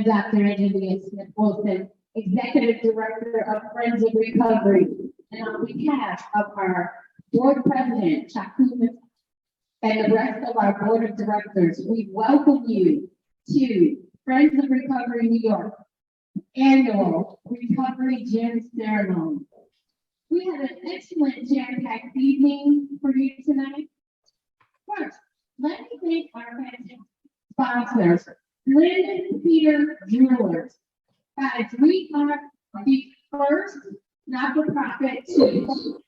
am Dr. Angelia Smith-Wilson, Executive Director of Friends of Recovery. And on behalf of our Board President, Chakuma, and the rest of our Board of Directors, we welcome you to Friends of Recovery New York Annual Recovery Gym Ceremony. We had an excellent jam-packed evening for you tonight. First, let me thank our sponsors, Lynn Peter Jewelers. Guys, we are the first not-for-profit to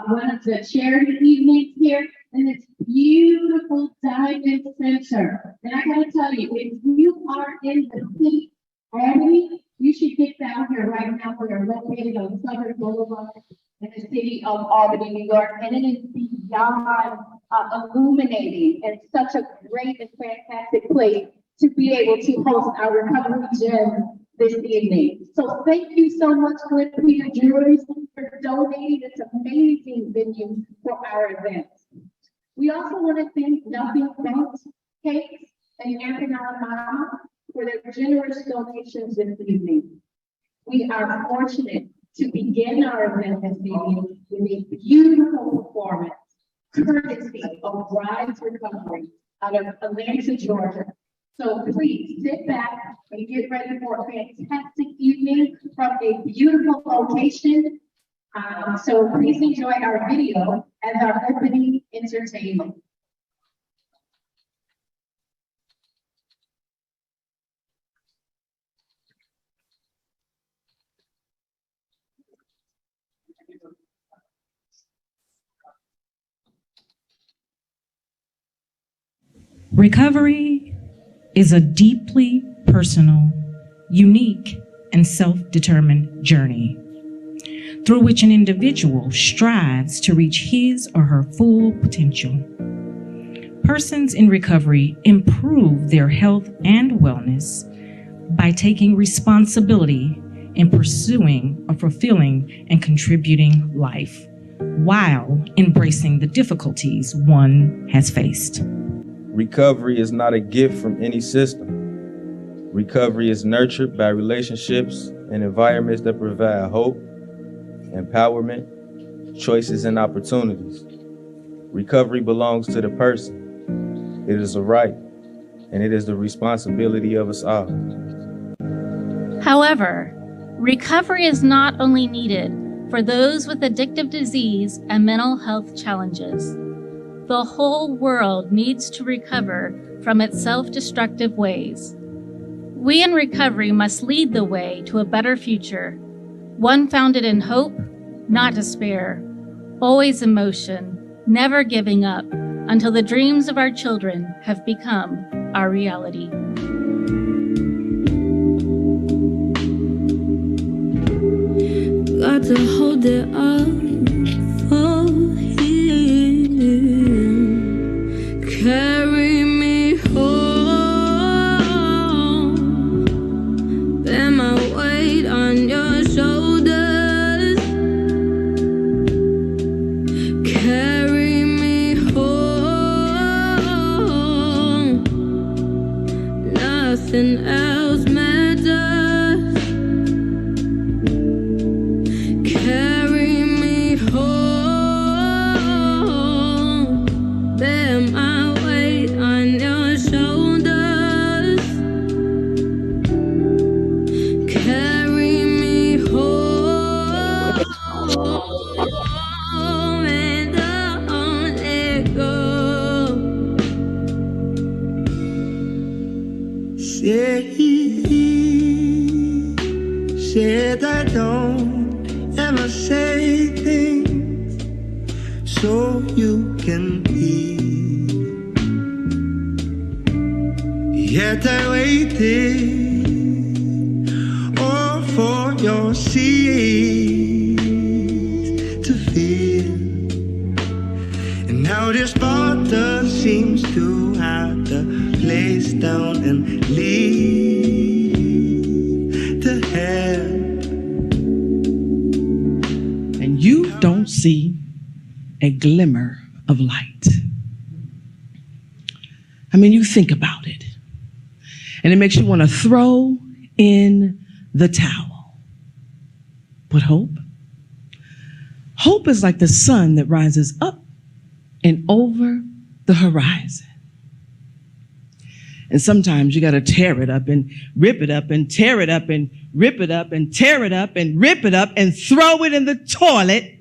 one of the charity evenings here, and it's beautiful Diamond Center. And I gotta tell you, if you are in the city already, you should get down here right now. We are located on Southern Boulevard in the city of Albany, New York, and it is beyond illuminating and such a great and fantastic place to be able to host our recovery gym this evening. So thank you so much, Lynn Peter Jewelers, for donating this amazing venue for our events. We also want to thank Nothing But Cakes and Anthony Mama for their generous donations this evening. We are fortunate to begin our event this evening with a beautiful performance, courtesy of Rise Recovery out of Atlanta, Georgia. So please sit back and get ready for a fantastic evening from a beautiful location. So please enjoy our video as our opening entertainment. Recovery is a deeply personal, unique, and self-determined journey through which an individual strives to reach his or her full potential. Persons in recovery improve their health and wellness by taking responsibility in pursuing a fulfilling and contributing life while embracing the difficulties one has faced. Recovery is not a gift from any system. Recovery is nurtured by relationships and environments that provide hope, empowerment, choices, and opportunities. Recovery belongs to the person. It is a right, and it is the responsibility of us all. However, recovery is not only needed for those with addictive disease and mental health challenges. The whole world needs to recover from its self-destructive ways. We in recovery must lead the way to a better future, one founded in hope, not despair, always in motion, never giving up until the dreams of our children have become our reality. Got to hold it up for carry me home, bear my weight on your shoulders, carry me home, nothing else matters, carry me home, bear my on your shoulders, carry me home, and don't let go. Said I don't ever say things so you can hear. Yet I waited all for your seas to fill. And now this water seems to have to place down and lead to hell. And you don't see a glimmer of light. I mean, you think about it. And it makes you want to throw in the towel. But hope? Hope is like the sun that rises up and over the horizon. And sometimes you got to tear it up and rip it up and tear it up and rip it up and tear it up and rip it up and throw it in the toilet.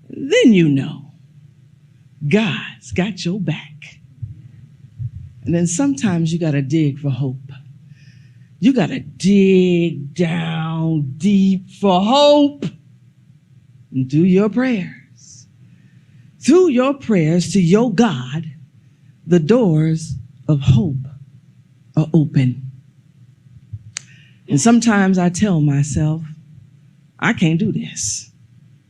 Then you know God's got your back. And then sometimes you got to dig for hope. You got to dig down deep for hope. And through your prayers to your God, the doors of hope are open. And sometimes I tell myself, I can't do this.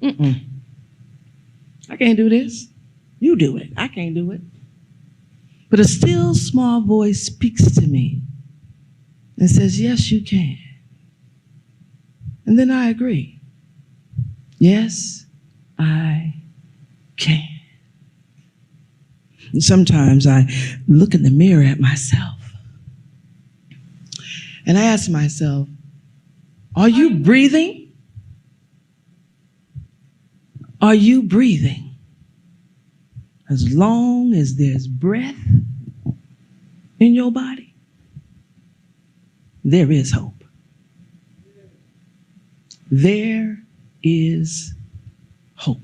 I can't do this. You do it. I can't do it. But a still small voice speaks to me and says, yes, you can. And then I agree. Yes, I can. And sometimes I look in the mirror at myself and I ask myself, are you breathing? Are you breathing? As long as there's breath in your body, there is hope. There is hope.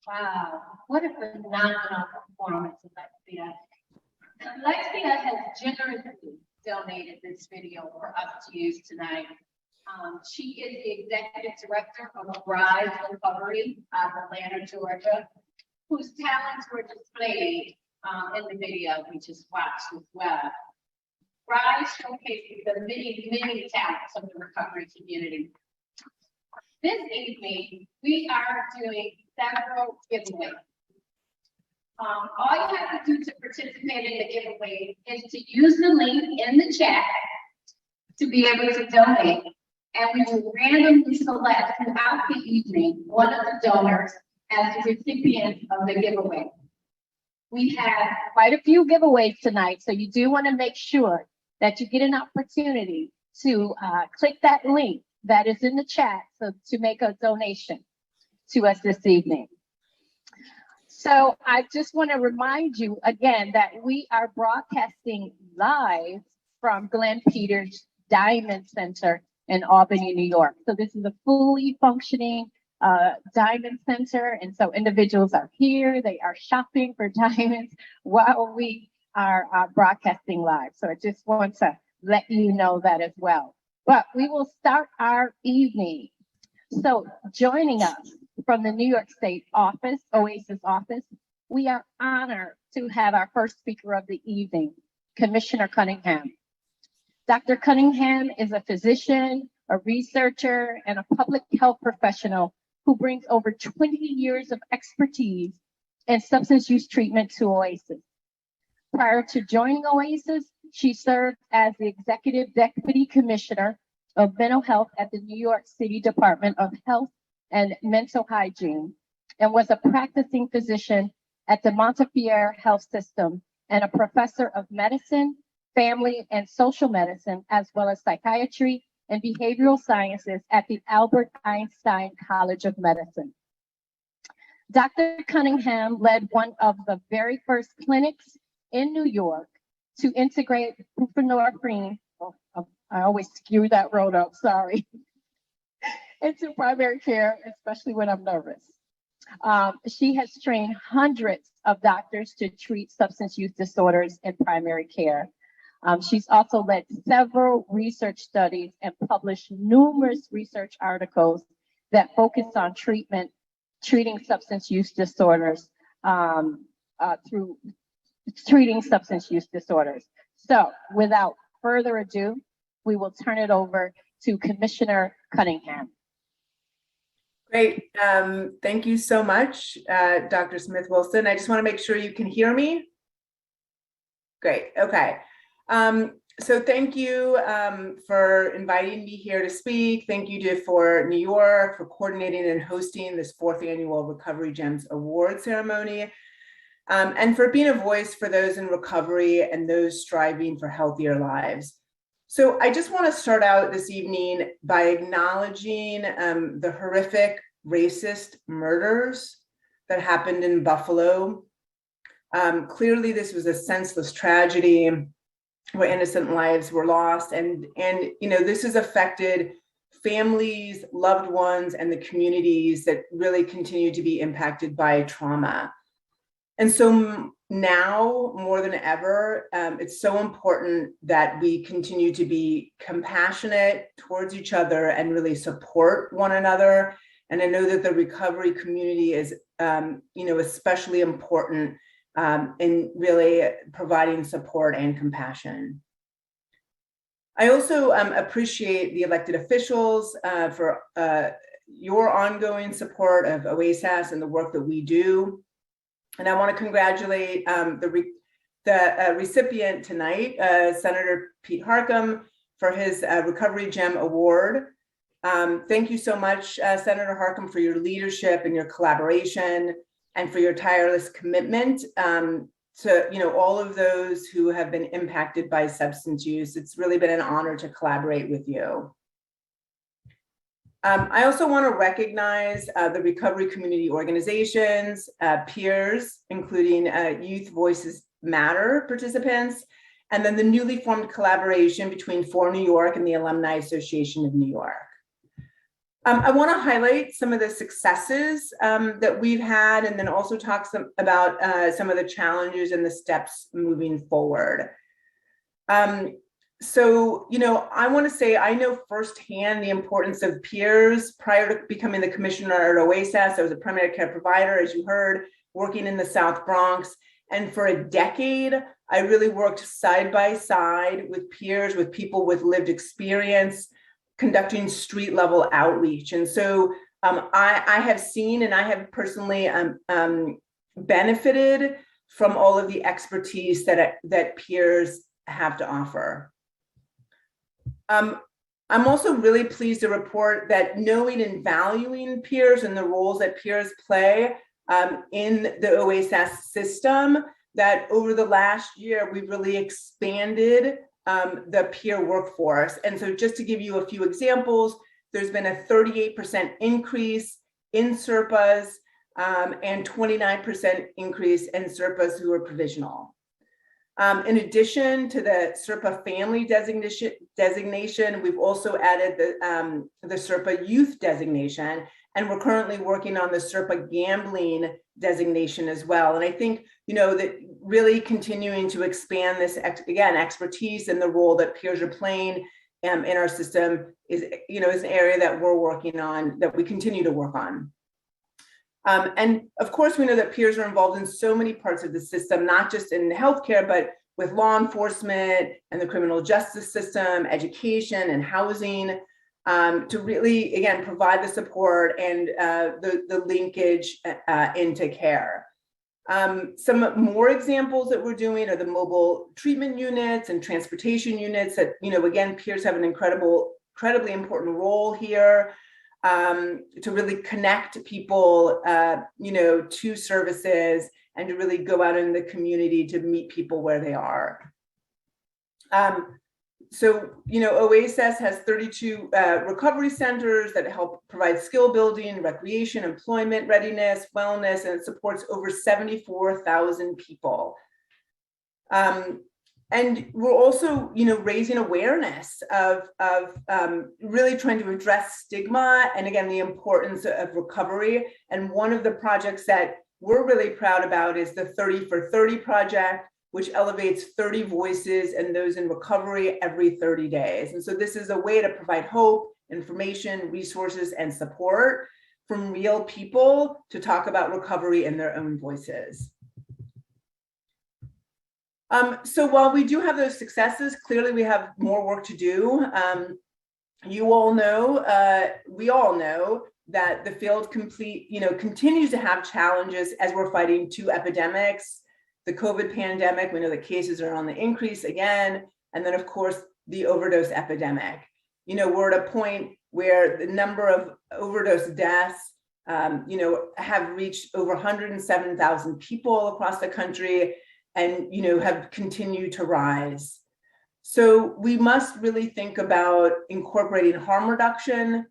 Wow, what a phenomenal performance, Alexia. Alexia has generously donated this video for us to use tonight. She is the executive director of Rise Recovery out of Atlanta, Georgia, whose talents were displayed in the video we just watched as well. Rise showcases the many talents of the recovery community. This evening, we are doing several giveaways. All you have to do to participate in the giveaway is to use the link in the chat to be able to donate. And we will randomly select throughout the evening one of the donors as the recipient of the giveaway. We have quite a few giveaways tonight, so you do want to make sure that you get an opportunity to click that link that is in the chat so to make a donation to us this evening. So I just want to remind you again that we are broadcasting live from Glenn Peters Diamond Center in Albany, New York. So this is a fully functioning diamond center. And so individuals are here, they are shopping for diamonds while we are broadcasting live. So I just want to let you know that as well. But we will start our evening. So joining us from the New York State office, OASIS office, we are honored to have our first speaker of the evening, Commissioner Cunningham. Dr. Cunningham is a physician, a researcher, and a public health professional who brings over 20 years of expertise in substance use treatment to OASIS. Prior to joining OASIS, she served as the Executive Deputy Commissioner of Mental Health at the New York City Department of Health and Mental Hygiene, and was a practicing physician at the Montefiore Health System and a professor of medicine, family and social medicine, as well as psychiatry and behavioral sciences at the Albert Einstein College of Medicine. Dr. Cunningham led one of the very first clinics in New York to integrate buprenorphine, I always skew that road up, sorry, into primary care, especially when I'm nervous. She has trained hundreds of doctors to treat substance use disorders in primary care. She's also led several research studies and published numerous research articles that focus on treating substance use disorders through treating substance use disorders. So without further ado, we will turn it over to Commissioner Cunningham. Great. Thank you so much, Dr. Smith-Wilson. I just want to make sure you can hear me. Great. Okay. So thank you for inviting me here to speak. Thank you for New York for coordinating and hosting this 4th annual Recovery Gems Award ceremony, and for being a voice for those in recovery and those striving for healthier lives. So I just want to start out this evening by acknowledging the horrific racist murders that happened in Buffalo. Clearly, this was a senseless tragedy where innocent lives were lost, and you know, this has affected families, loved ones, and the communities that really continue to be impacted by trauma. And so now more than ever, it's so important that we continue to be compassionate towards each other and really support one another. And I know that the recovery community is, you know, especially important in really providing support and compassion. I also appreciate the elected officials for your ongoing support of OASAS and the work that we do. And I want to congratulate the recipient tonight, Senator Pete Harckham, for his Recovery Gem Award. Thank you so much, Senator Harckham, for your leadership and your collaboration, and for your tireless commitment to, you know, all of those who have been impacted by substance use. It's really been an honor to collaborate with you. I also want to recognize the recovery community organizations, peers, including Youth Voices Matter participants, and then the newly formed collaboration between For New York and the Alumni Association of New York. I want to highlight some of the successes that we've had, and then also talk about some of the challenges and the steps moving forward. So, you know, I want to say I know firsthand the importance of peers. Prior to becoming the commissioner at OASAS, I was a primary care provider, as you heard, working in the South Bronx. And for a decade, I really worked side by side with peers, with people with lived experience, conducting street level outreach. And so I have seen, and I have personally benefited from all of the expertise that peers have to offer. I'm also really pleased to report that knowing and valuing peers and the roles that peers play in the OASAS system, that over the last year, we've really expanded the peer workforce. And so just to give you a few examples, there's been a 38% increase in SERPAs and 29% increase in SERPAs who are provisional. In addition to the SERPA family designation, we've also added the SERPA youth designation, and we're currently working on the SERPA gambling designation as well. And I think, you know, that really continuing to expand this, again, expertise and the role that peers are playing in our system is, you know, is an area that we're working on, that we continue to work on. And of course, we know that peers are involved in so many parts of the system, not just in healthcare, but with law enforcement and the criminal justice system, education and housing, to really, again, provide the support and the linkage into care. Some more examples that we're doing are the mobile treatment units and transportation units that, you know, again, peers have an incredibly important role here. To really connect people, you know, to services, and to really go out in the community to meet people where they are. So, you know, OASAS has 32 recovery centers that help provide skill building, recreation, employment readiness, wellness, and it supports over 74,000 people. And we're also, you know, raising awareness of really trying to address stigma and, again, the importance of recovery. And one of the projects that we're really proud about is the 30 for 30 project, which elevates 30 voices and those in recovery every 30 days. And so this is a way to provide hope, information, resources, and support from real people to talk about recovery in their own voices. So while we do have those successes, clearly we have more work to do. You all know, we all know that the field continues to have challenges as we're fighting two epidemics. The COVID pandemic, we know the cases are on the increase again, and then of course the overdose epidemic. We're at a point where the number of overdose deaths, have reached over 107,000 people across the country, and have continued to rise. So we must really think about incorporating harm reduction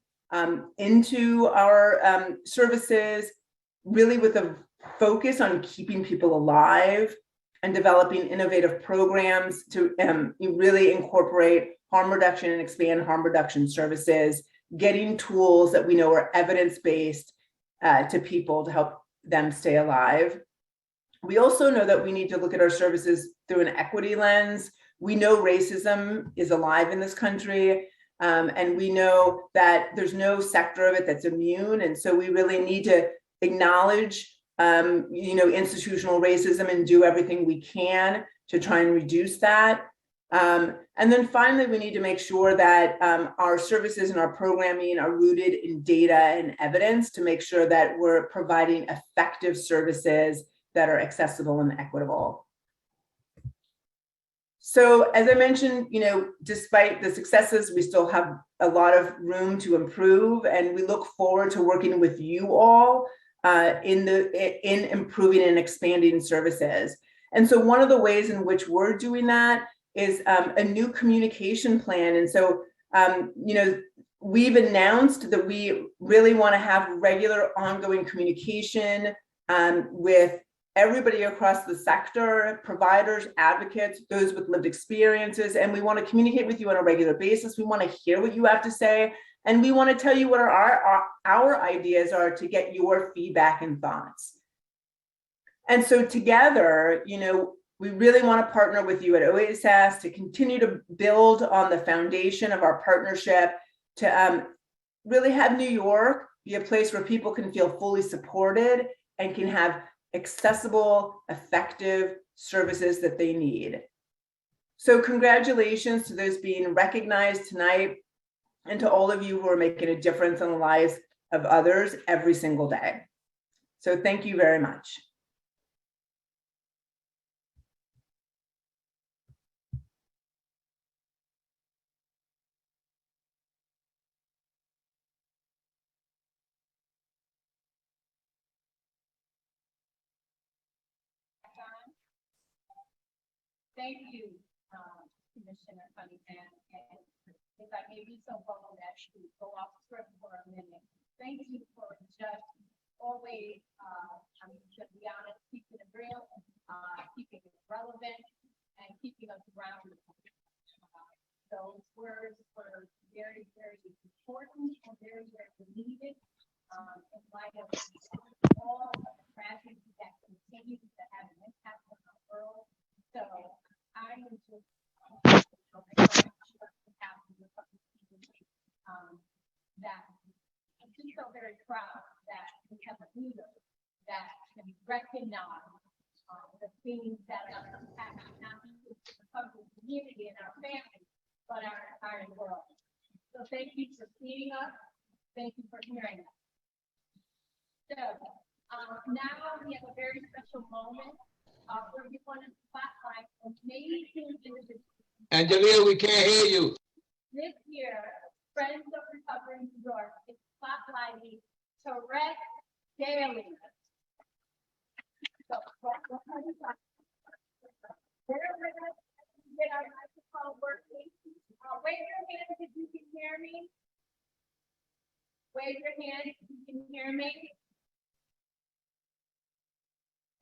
into our services, really with a focus on keeping people alive and developing innovative programs to really incorporate harm reduction and expand harm reduction services, getting tools that we know are evidence-based to people to help them stay alive. We also know that we need to look at our services through an equity lens. We know racism is alive in this country, and we know that there's no sector of it that's immune. And so we really need to acknowledge institutional racism and do everything we can to try and reduce that. And then finally, we need to make sure that our services and our programming are rooted in data and evidence to make sure that we're providing effective services that are accessible and equitable. So as I mentioned, despite the successes, we still have a lot of room to improve, and we look forward to working with you all in improving and expanding services. And so one of the ways in which we're doing that is a new communication plan. And so, we've announced that we really want to have regular ongoing communication with everybody across the sector, providers, advocates, those with lived experiences, and we want to communicate with you on a regular basis. We want to hear what you have to say, and we want to tell you what our ideas are to get your feedback and thoughts. And so together, we really want to partner with you at OASS to continue to build on the foundation of our partnership to really have New York be a place where people can feel fully supported and can have accessible, effective services that they need. So congratulations to those being recognized tonight, and to all of you who are making a difference in the lives of others every single day. So thank you very much. Thank you, Commissioner Cunningham. And if I may be so bold as to go off script for a minute, thank you for just always, to be honest, keeping it real, keeping it relevant, and keeping us grounded. Those words were very, very important and very, very needed in light of all of the tragedy that continues to have an impact on our world. So I am just that I'm just so very proud that we have a leader that can recognize the things that are impacting not just the recovery community and our families, but our entire world. So thank you for seeing us. Thank you for hearing us. So now we have a very special moment where we want to spotlight amazing individuals. Angelia, we can't hear you. This year, Friends of Recovery New York is spotlighting Tourette Daly. So, bear with us as we get our microphone working. Wave your hand if you can hear me. Wave your hand if you can hear me.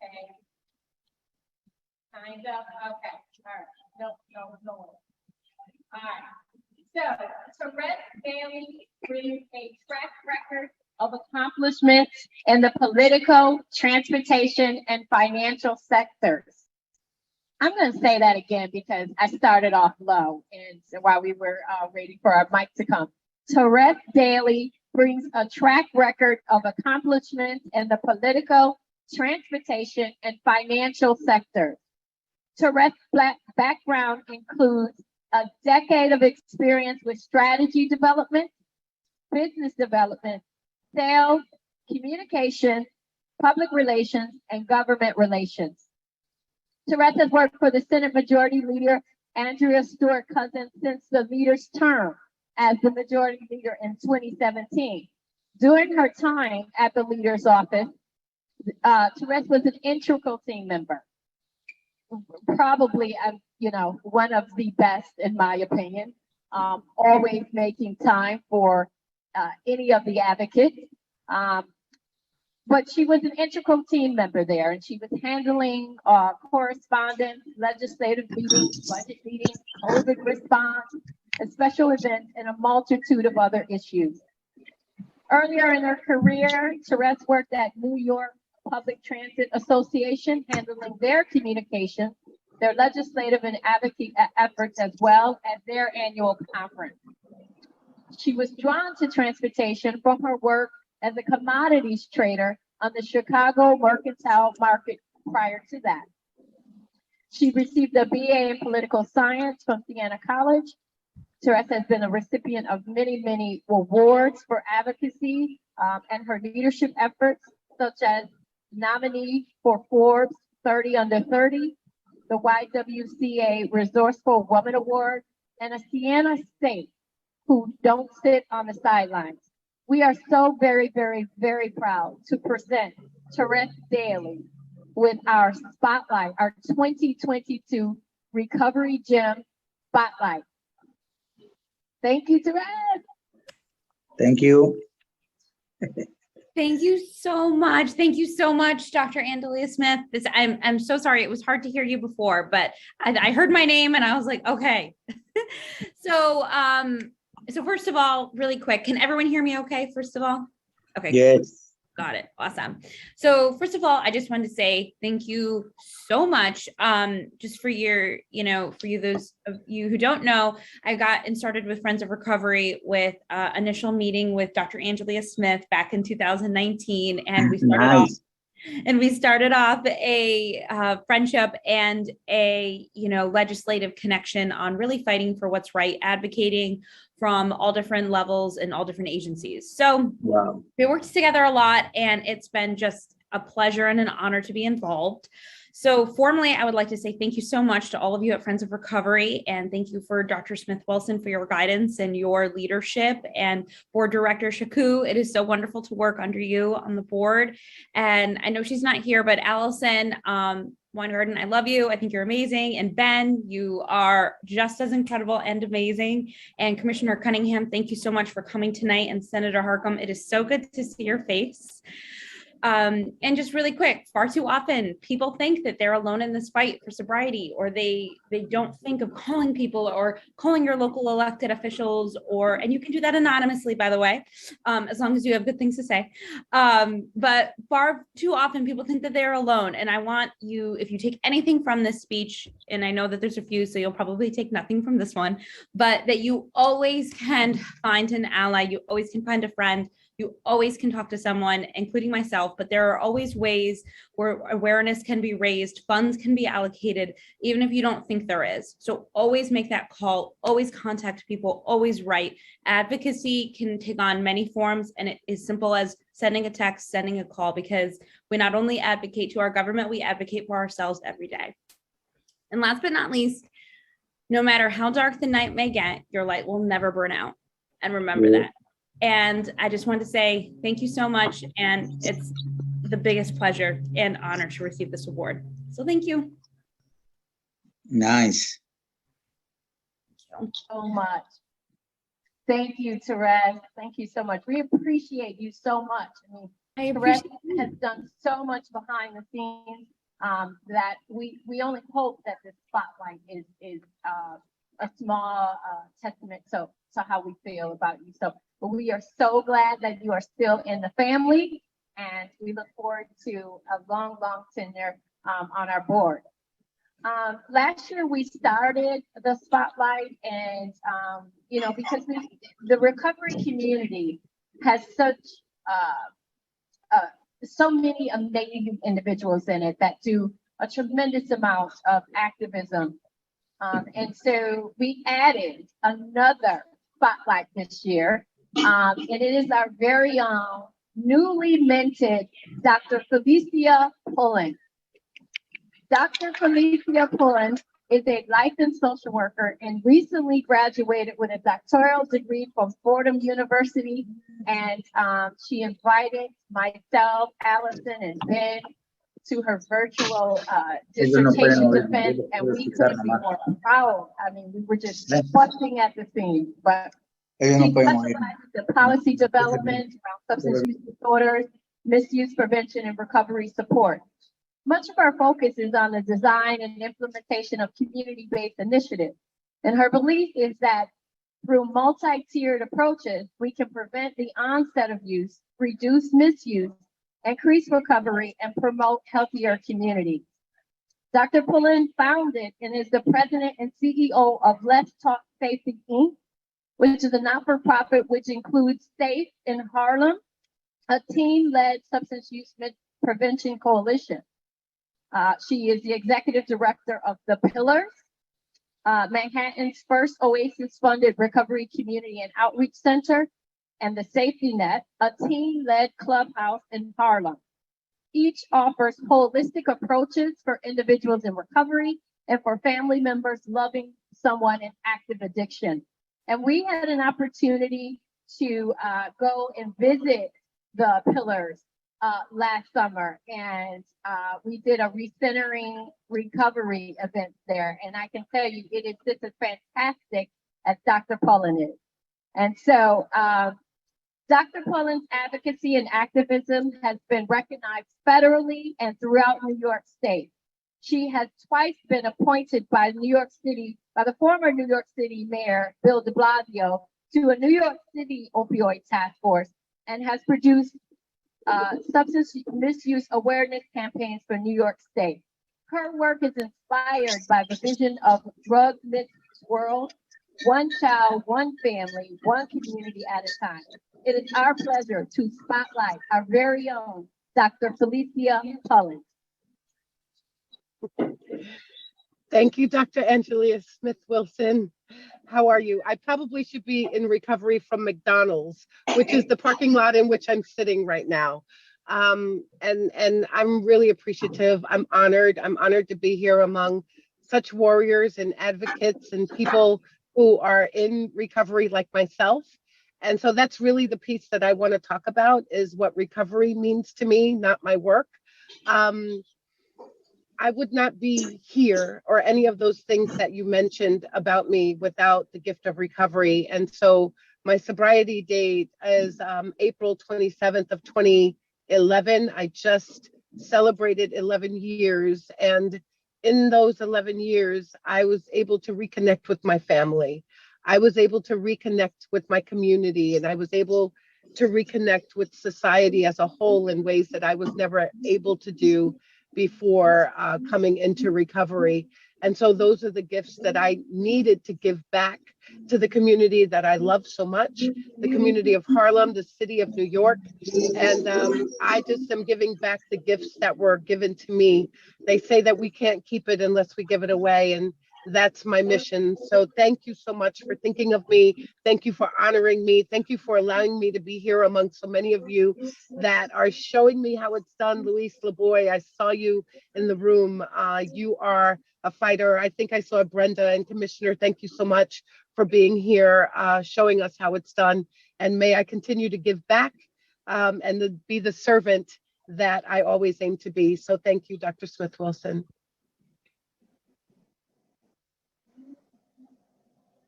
Okay. Kind of. Okay. All right. No. All right. So, Tourette Daly brings a track record of accomplishments in the political, transportation, and financial sectors. I'm going to say that again because I started off low and so while we were waiting for our mic to come. Therese Daly brings a track record of accomplishments in the political, transportation, and financial sectors. Therese's background includes a decade of experience with strategy development, business development, sales, communication, public relations, and government relations. Therese has worked for the Senate Majority Leader Andrea Stewart Cousins since the leader's term as the Majority Leader in 2017. During her time at the leader's office, Therese was an integral team member, probably one of the best in my opinion. Always making time for any of the advocates. But she was an integral team member there, and she was handling correspondence, legislative meetings, budget meetings, COVID response, and special events, and a multitude of other issues. Earlier in her career, Therese worked at New York Public Transit Association, handling their communications, their legislative and advocacy efforts, as well as their annual conference. She was drawn to transportation from her work as a commodities trader on the Chicago mercantile market prior to that. She received a BA in political science from Siena College. Therese has been a recipient of many awards for advocacy and her leadership efforts, such as nominee for Forbes 30 Under 30, the YWCA Resourceful Woman Award, and a Siena State Who Don't Sit on the Sidelines. We are so very proud to present Therese Daly with our spotlight, our 2022 Recovery Gem Spotlight. Thank you, Therese. Thank you. Thank you so much. Thank you so much, Dr. Angelia Smith. I'm so sorry. It was hard to hear you before, but I heard my name and I was like, okay. So first of all, really quick, can everyone hear me okay, first of all? Okay. Yes. Got it. Awesome. So first of all, I just wanted to say thank you so much. Just for your, for you, those of you who don't know, I got and started with Friends of Recovery with initial meeting with Dr. Angelia Smith back in 2019. And we started off a friendship and a, legislative connection on really fighting for what's right, advocating from all different levels and all different agencies. So wow. We worked together a lot and it's been just a pleasure and an honor to be involved. So formally, I would like to say thank you so much to all of you at Friends of Recovery, and thank you for Dr. Smith-Wilson for your guidance and your leadership, and Board Director Shaku. It is so wonderful to work under you on the board. And I know she's not here, but Allison Weingarten, I love you. I think you're amazing. And Ben, you are just as incredible and amazing. And Commissioner Cunningham, thank you so much for coming tonight. And Senator Harcum, it is so good to see your face. And just really quick, far too often people think that they're alone in this fight for sobriety, or they don't think of calling people or calling your local elected officials, and you can do that anonymously, by the way, as long as you have good things to say. But far too often people think that they're alone. And I want you, if you take anything from this speech, and I know that there's a few, so you'll probably take nothing from this one, but that you always can find an ally, you always can find a friend, you always can talk to someone, including myself, but there are always ways where awareness can be raised, funds can be allocated, even if you don't think there is. So always make that call, always contact people, always write. Advocacy can take on many forms, and it is simple as sending a text, sending a call, because we not only advocate to our government, we advocate for ourselves every day. And last but not least, no matter how dark the night may get, your light will never burn out. And remember that. And I just wanted to say thank you so much. And it's the biggest pleasure and honor to receive this award. So thank you. Nice. Thank you so much. Thank you, Therese. Thank you so much. We appreciate you so much. I mean, Therese has done so much behind the scenes that we only hope that this spotlight is a small testament to how we feel about you. So, but we are so glad that you are still in the family, and we look forward to a long tenure on our board. Last year we started the spotlight and, because the recovery community has so many amazing individuals in it that do a tremendous amount of activism. And so we added another spotlight this year. And it is our very own newly minted Dr. Felicia Pullen. Dr. Felicia Pullen is a licensed social worker and recently graduated with a doctoral degree from Fordham University. And she invited myself, Allison, and Ben to her virtual dissertation defense, and we couldn't be more proud. I mean, we were just busting at the seams, but she specializes in policy development around substance use disorders, misuse prevention, and recovery support. Much of our focus is on the design and implementation of community-based initiatives. And her belief is that through multi-tiered approaches, we can prevent the onset of use, reduce misuse, increase recovery, and promote healthier communities. Dr. Pullen founded and is the president and CEO of Let's Talk Safety, Inc., which is a not-for-profit which includes SAFE in Harlem, a team-led substance use prevention coalition. She is the executive director of The Pillars, Manhattan's first OASIS-funded recovery community and outreach center, and the Safety Net, a team-led clubhouse in Harlem. Each offers holistic approaches for individuals in recovery and for family members loving someone in active addiction. And we had an opportunity to go and visit the Pillars last summer, and we did a recentering recovery event there. And I can tell you, it is just as fantastic as Dr. Pullen is. And so Dr. Pullen's advocacy and activism has been recognized federally and throughout New York State. She has twice been appointed by the former New York City Mayor, Bill de Blasio, to a New York City opioid task force, and has produced substance misuse awareness campaigns for New York State. Her work is inspired by the vision of drug misuse world, one child, one family, one community at a time. It is our pleasure to spotlight our very own Dr. Felicia Pullen. Thank you, Dr. Angelia Smith-Wilson. How are you? I probably should be in recovery from McDonald's, which is the parking lot in which I'm sitting right now. And I'm really appreciative. I'm honored. I'm honored to be here among such warriors and advocates and people who are in recovery like myself. And so that's really the piece that I want to talk about, is what recovery means to me, not my work. I would not be here or any of those things that you mentioned about me without the gift of recovery. And so my sobriety date is April 27th of 2011. I just celebrated 11 years. And in those 11 years, I was able to reconnect with my family. I was able to reconnect with my community, and I was able to reconnect with society as a whole in ways that I was never able to do before coming into recovery. And so those are the gifts that I needed to give back to the community that I love so much, the community of Harlem, the city of New York. And I just am giving back the gifts that were given to me. They say that we can't keep it unless we give it away. And that's my mission. So thank you so much for thinking of me. Thank you for honoring me. Thank you for allowing me to be here among so many of you that are showing me how it's done. Luis LeBoy, I saw you in the room. You are a fighter. I think I saw Brenda, and Commissioner, thank you so much for being here, showing us how it's done. And may I continue to give back and be the servant that I always aim to be. So thank you, Dr. Smith-Wilson.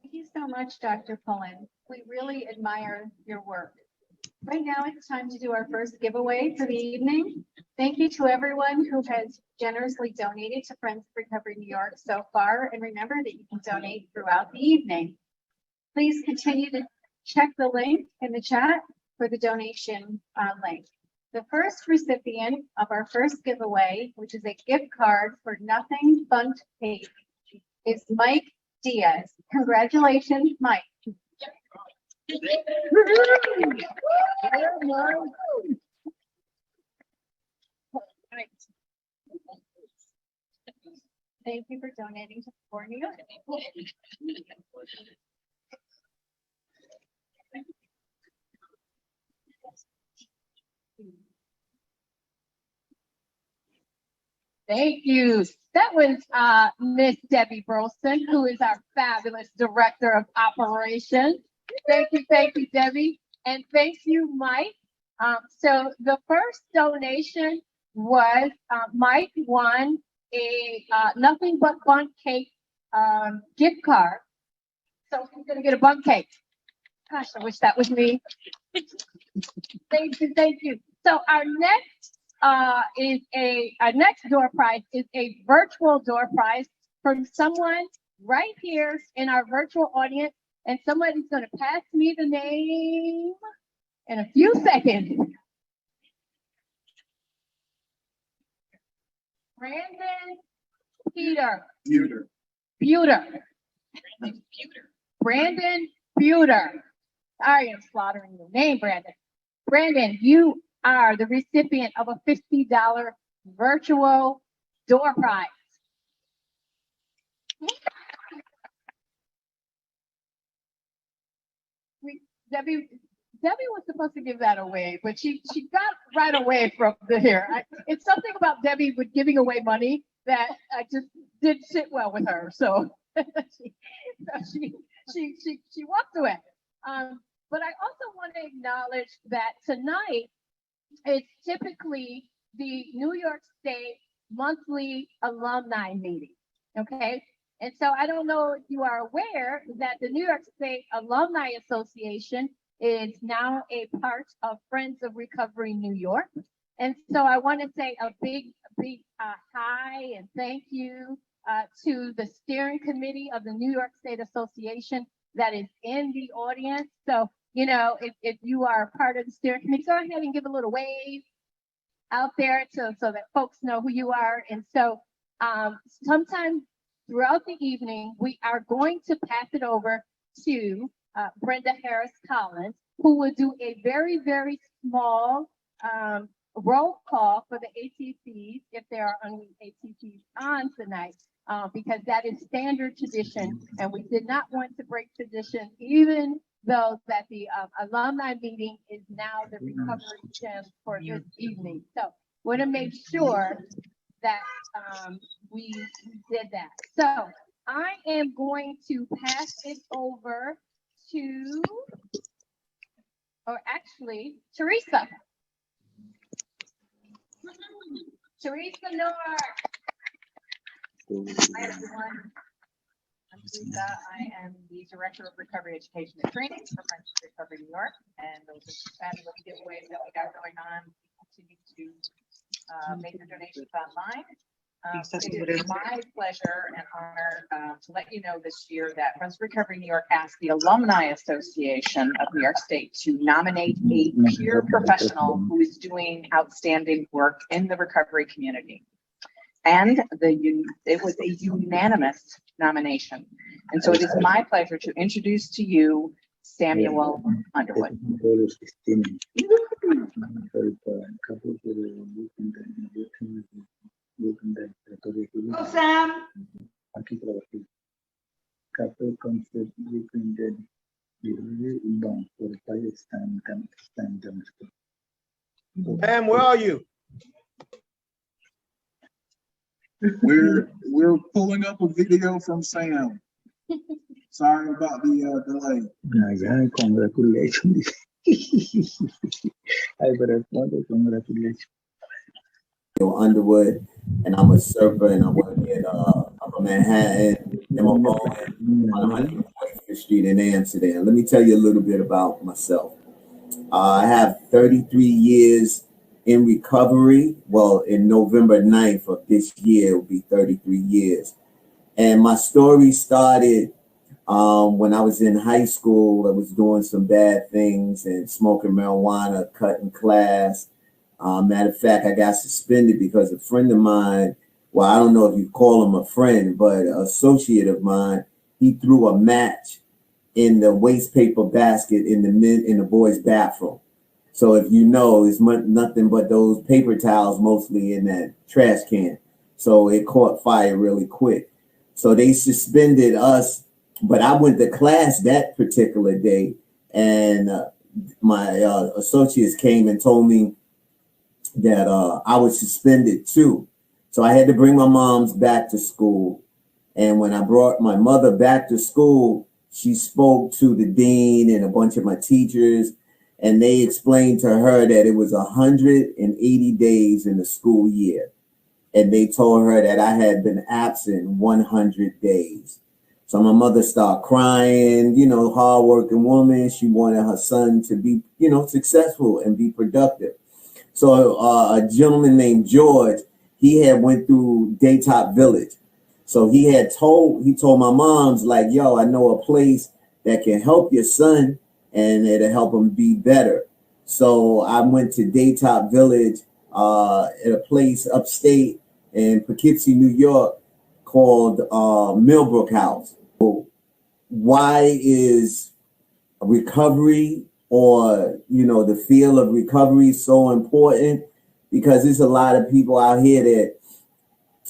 Thank you so much, Dr. Pullen. We really admire your work. Right now, it's time to do our first giveaway for the evening. Thank you to everyone who has generously donated to Friends of Recovery New York so far. And remember that you can donate throughout the evening. Please continue to check the link in the chat for the donation link. The first recipient of our first giveaway, which is a gift card for Nothing Bundt Cake, is Mike Diaz. Congratulations, Mike. Thank you for donating to Poor New York. Thank you. That was Miss Debbie Burleson, who is our fabulous Director of Operations. Thank you, Debbie. And thank you, Mike. So the first donation was Mike won a Nothing But Bundt Cake gift card. So he's gonna get a bundt cake. Gosh, I wish that was me. Thank you. So our next door prize is a virtual door prize from someone right here in our virtual audience, and somebody's going to pass me the name in a few seconds. Brandon Brandon Buter. Sorry, I'm slaughtering your name, Brandon. Brandon, you are the recipient of a $50 virtual door prize. Debbie was supposed to give that away, but she got right away from here. It's something about Debbie with giving away money that I just didn't sit well with her. So she walked away. But I also want to acknowledge that tonight is typically the New York State monthly alumni meeting. Okay. And so I don't know if you are aware that the New York State Alumni Association is now a part of Friends of Recovery New York. And so I want to say a big hi and thank you to the steering committee of the New York State Association that is in the audience. So, you know, if you are part of the steering committee, go ahead and give a little wave out there so that folks know who you are. And so sometime throughout the evening, we are going to pass it over to Brenda Harris Collins, who will do a very, very small roll call for the ATCs, if there are any ATCs on tonight, because that is standard tradition, and we did not want to break tradition, even though that the alumni meeting is now the recovery gem for this evening. So want to make sure that we did that. So I am going to pass it over to, or actually, Teresa. Teresa Noor. Hi, everyone. I'm Teresa. I am the Director of Recovery Education and Training for Friends of Recovery New York. And those are fabulous giveaways that we got going on. We continue to make your donations online. It is my pleasure and honor to let you know this year that Friends of Recovery New York asked the Alumni Association of New York State to nominate a peer professional who is doing outstanding work in the recovery community. And it was a unanimous nomination. And so it is my pleasure to introduce to you Samuel Underwood. Oh, Sam. Aquí trabajé. Capital concept reprinted inbound for the fire stand demonstration. Sam, where are you? We're pulling up a video from Sam. Sorry about the delay. Yeah, congratulations. I responded, congratulations. Underwood, and I'm a surfer, and I work at Upper Manhattan, MMO, on 145th Street in Amsterdam. Let me tell you a little bit about myself. I have 33 years in recovery. Well, in November 9th of this year, it will be 33 years. And my story started when I was in high school. I was doing some bad things and smoking marijuana, cutting class. Matter of fact, I got suspended because a friend of mine, well, I don't know if you call him a friend, but an associate of mine, he threw a match in the waste paper basket in the boys' bathroom. So if you know, it's nothing but those paper towels mostly in that trash can. So it caught fire really quick. So they suspended us, but I went to class that particular day, and my associates came and told me that I was suspended too. So I had to bring my moms back to school. And when I brought my mother back to school, she spoke to the dean and a bunch of my teachers, and they explained to her that it was 180 days in the school year. And they told her that I had been absent 100 days. So my mother started crying, hardworking woman. She wanted her son to be, successful and be productive. So a gentleman named George, he had went through Daytop Village. So he told my mom's like, yo, I know a place that can help your son and it'll help him be better. So I went to Daytop Village at a place upstate in Poughkeepsie, New York called Millbrook House. Why is recovery or, the feel of recovery so important? Because there's a lot of people out here that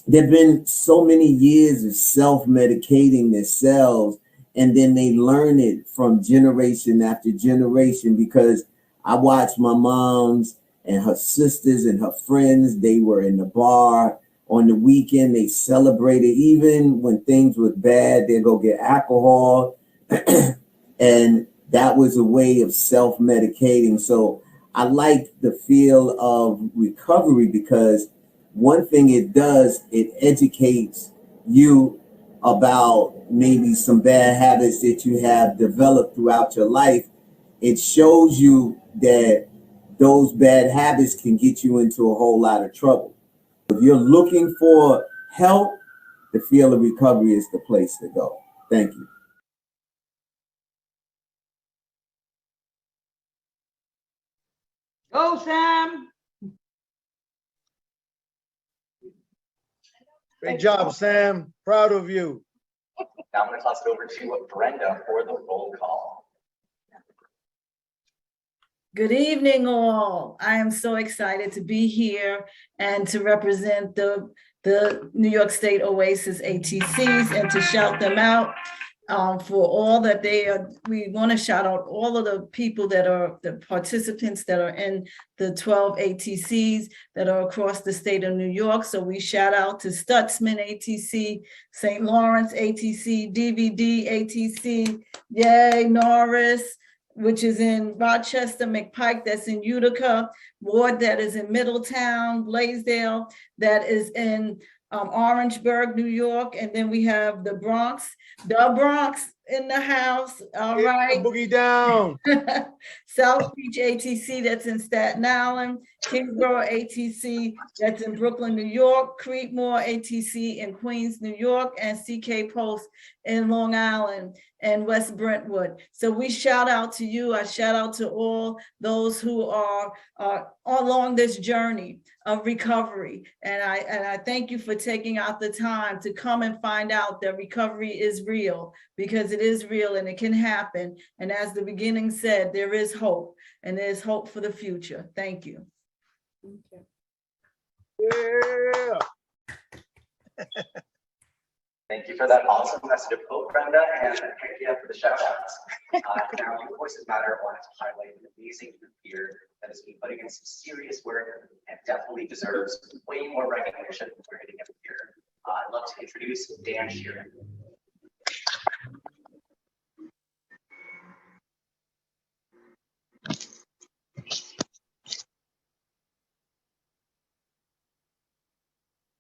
there've been so many years of self-medicating themselves, and then they learn it from generation after generation. Because I watched my moms and her sisters and her friends, they were in the bar on the weekend, they celebrated. Even when things were bad, they'd go get alcohol. And that was a way of self-medicating. So I like the feel of recovery because one thing it does, it educates you about maybe some bad habits that you have developed throughout your life. It shows you that those bad habits can get you into a whole lot of trouble. If you're looking for help, the field of recovery is the place to go. Thank you. Go, Sam. Great job, Sam. Proud of you. Now I'm going to toss it over to Brenda for the roll call. Good evening, all. I am so excited to be here and to represent the New York State Oasis ATCs and to shout them out for all that they are. We want to shout out all of the people that are the participants that are in the 12 ATCs that are across the state of New York. So we shout out to Stutzman ATC, St. Lawrence ATC, DVD ATC, yay, Norris, which is in Rochester, McPike, that's in Utica, Ward, that is in Middletown, Blaisdell, that is in Orangeburg, New York, and then we have the Bronx in the house. All right. Boogie down. South Beach ATC, that's in Staten Island, Kingsborough ATC, that's in Brooklyn, New York, Creekmore ATC in Queens, New York, and CK Post in Long Island and West Brentwood. So we shout out to you. I shout out to all those who are along this journey of recovery. And I thank you for taking out the time to come and find out that recovery is real, because it is real and it can happen. And as the beginning said, there is hope, and there's hope for the future. Thank you. Yeah. Thank you for that awesome message of hope, Brenda, and thank you for the shout outs. Now, your voices matter. I wanted to highlight an amazing group here that has been putting in some serious work and definitely deserves way more recognition than we're getting every year. I'd love to introduce Dan Sheeran.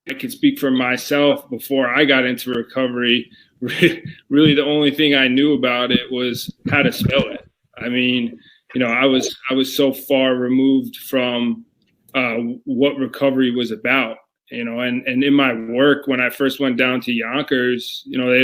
I can speak for myself. Before I got into recovery, really the only thing I knew about it was how to spell it. I mean, I was so far removed from what recovery was about, and in my work, when I first went down to Yonkers, they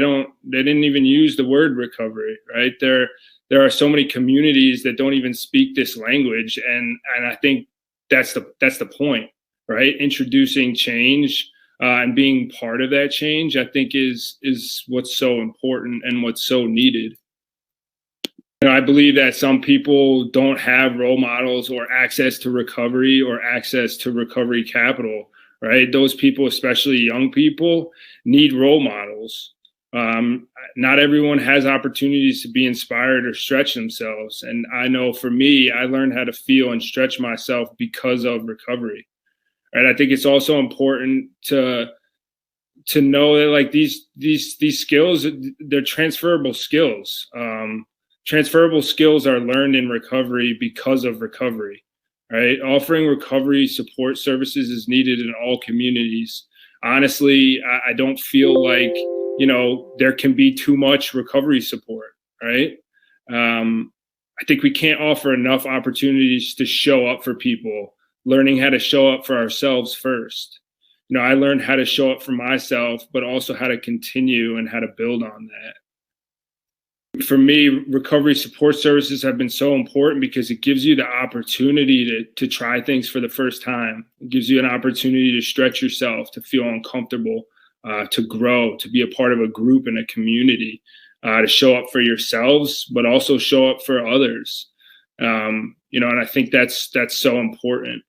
didn't even use the word recovery, right? There are so many communities that don't even speak this language. And I think that's the point, right? Introducing change and being part of that change, I think is what's so important and what's so needed. I believe that some people don't have role models or access to recovery or access to recovery capital, right? Those people, especially young people, need role models. Not everyone has opportunities to be inspired or stretch themselves. And I know for me, I learned how to feel and stretch myself because of recovery. Right? I think it's also important to know that like these skills, they're transferable skills. Transferable skills are learned in recovery because of recovery, right? Offering recovery support services is needed in all communities. Honestly, I don't feel like, there can be too much recovery support, right? I think we can't offer enough opportunities to show up for people, learning how to show up for ourselves first. I learned how to show up for myself, but also how to continue and how to build on that. For me, recovery support services have been so important because it gives you the opportunity to try things for the first time. It gives you an opportunity to stretch yourself, to feel uncomfortable, to grow, to be a part of a group and a community, to show up for yourselves, but also show up for others. And I think that's so important.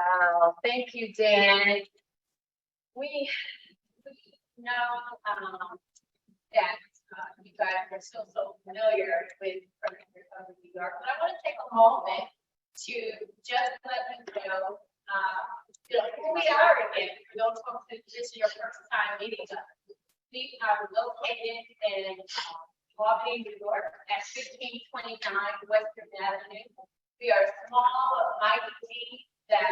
Oh, thank you, Dan. We know that you guys are still so familiar with Recovery New York, but I want to take a moment to just let you know, who we are again. For those folks that this is your first time meeting us, we are located in Albany, New York, at 1529 Western Avenue. We are a small but mighty team that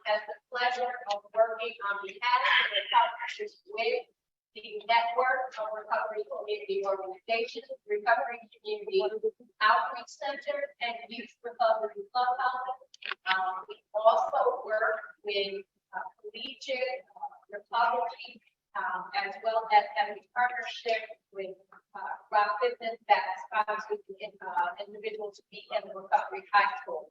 has the pleasure of working on behalf of the partnerships with the network of recovery community organizations, recovery community outreach center, and youth recovery clubhouse. We also work with collegiate recovery, as well as having partnership with rock business that sponsors individuals to be in the recovery high school.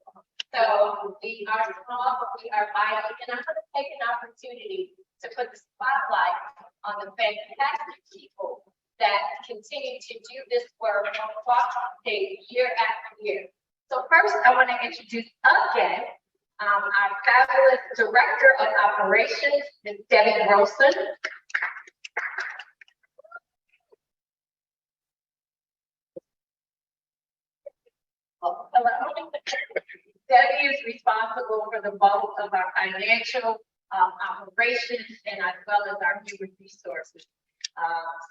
So we are small, but we are mighty, and I'm going to take an opportunity to put the spotlight on the fantastic people that continue to do this work across the state year after year. So first, I want to introduce again our fabulous Director of Operations, Ms. Debbie Wilson. Oh, hello. Debbie is responsible for the bulk of our financial operations and as well as our human resources.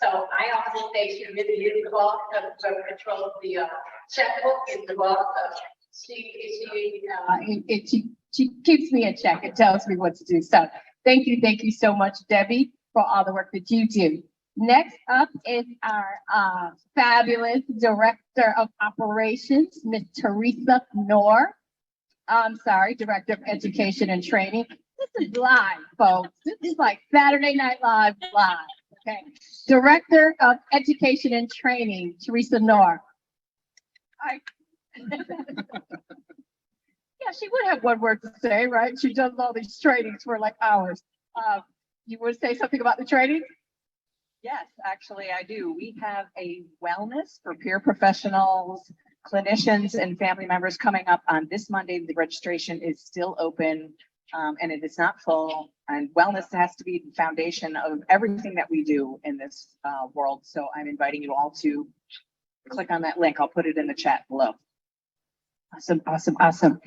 So I often say she really is the boss of control the checkbook is the boss of she keeps me in check. It tells me what to do. So thank you so much, Debbie, for all the work that you do. Next up is our fabulous Director of Operations, Ms. Teresa Knorr. I'm sorry, Director of Education and Training. This is live, folks. This is like Saturday Night Live, okay? Director of Education and Training, Teresa Knorr. Yeah, she would have one word to say, right? She does all these trainings for like hours. You want to say something about the training? Yes, actually I do. We have a wellness for peer professionals, clinicians, and family members coming up on this Monday. The registration is still open and it is not full. And wellness has to be the foundation of everything that we do in this world. So I'm inviting you all to click on that link. I'll put it in the chat below. Awesome.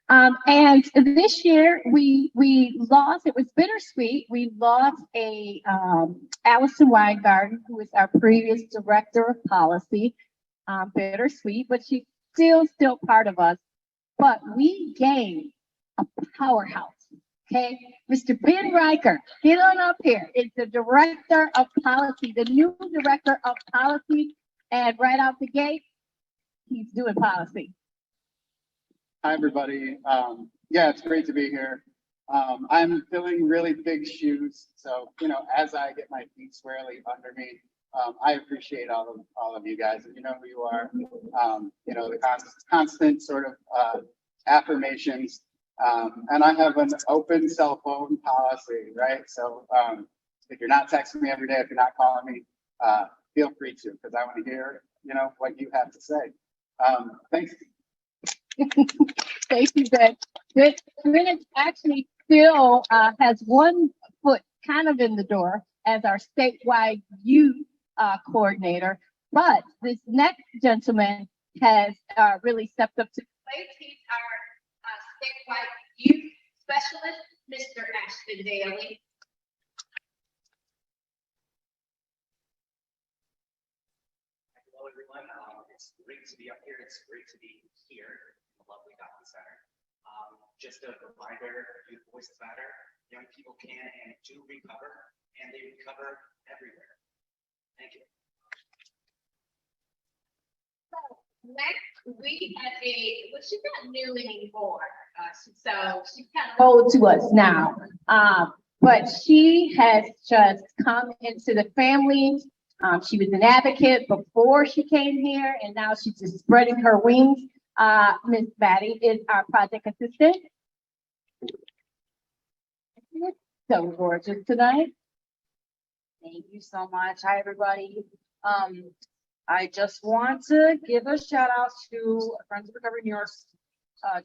And this year we lost, it was bittersweet. We lost a Allison Weingarten, who was our previous Director of Policy. Bittersweet, but she's still part of us. But we gained a powerhouse. Okay, Mr. Ben Riker, get on up here. It's the Director of Policy, the new Director of Policy, and right out the gate, he's doing policy. Hi, everybody. Yeah, it's great to be here. I'm filling really big shoes. So, as I get my feet squarely under me, I appreciate all of you guys. And you know who you are. The constant sort of affirmations. And I have an open cell phone policy, right? So if you're not texting me every day, if you're not calling me, feel free to, because I want to hear, what you have to say. Thanks. Thank you, Ben. Greenwich actually still has one foot kind of in the door as our statewide youth coordinator, but this next gentleman has really stepped up to the plate. He's our statewide youth specialist, Mr. Ashton Daly. Hello, everyone. It's great to be up here. It's great to be here in the lovely Dockey Center. Just a reminder, youth voices matter. Young people can and do recover, and they recover everywhere. Thank you. So next we have she's not new anymore. So she's kind of old to us now. But she has just come into the family. She was an advocate before she came here, and now she's just spreading her wings. Miss Batty is our project assistant. So gorgeous tonight. Thank you so much. Hi, everybody. I just want to give a shout out to Friends of Recovery New York's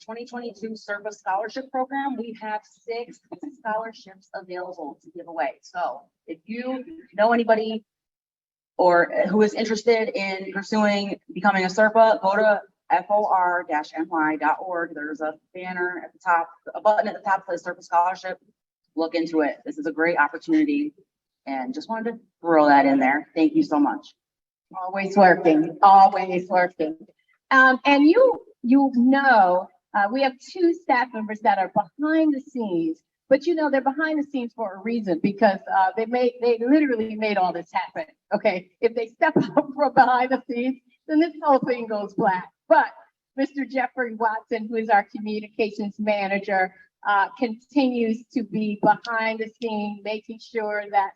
2022 Service Scholarship Program. We have 6 scholarships available to give away. So if you know anybody or who is interested in pursuing becoming a SERPA, go to for-my.org. There's a banner at the top, a button at the top that says SERPA Scholarship. Look into it. This is a great opportunity, and just wanted to throw that in there. Thank you so much. Always working, always working. And we have 2 staff members that are behind the scenes, but they're behind the scenes for a reason, because they literally made all this happen. Okay, if they step up from behind the scenes, then this whole thing goes black. But Mr. Jeffrey Watson, who is our communications manager, continues to be behind the scene, making sure that,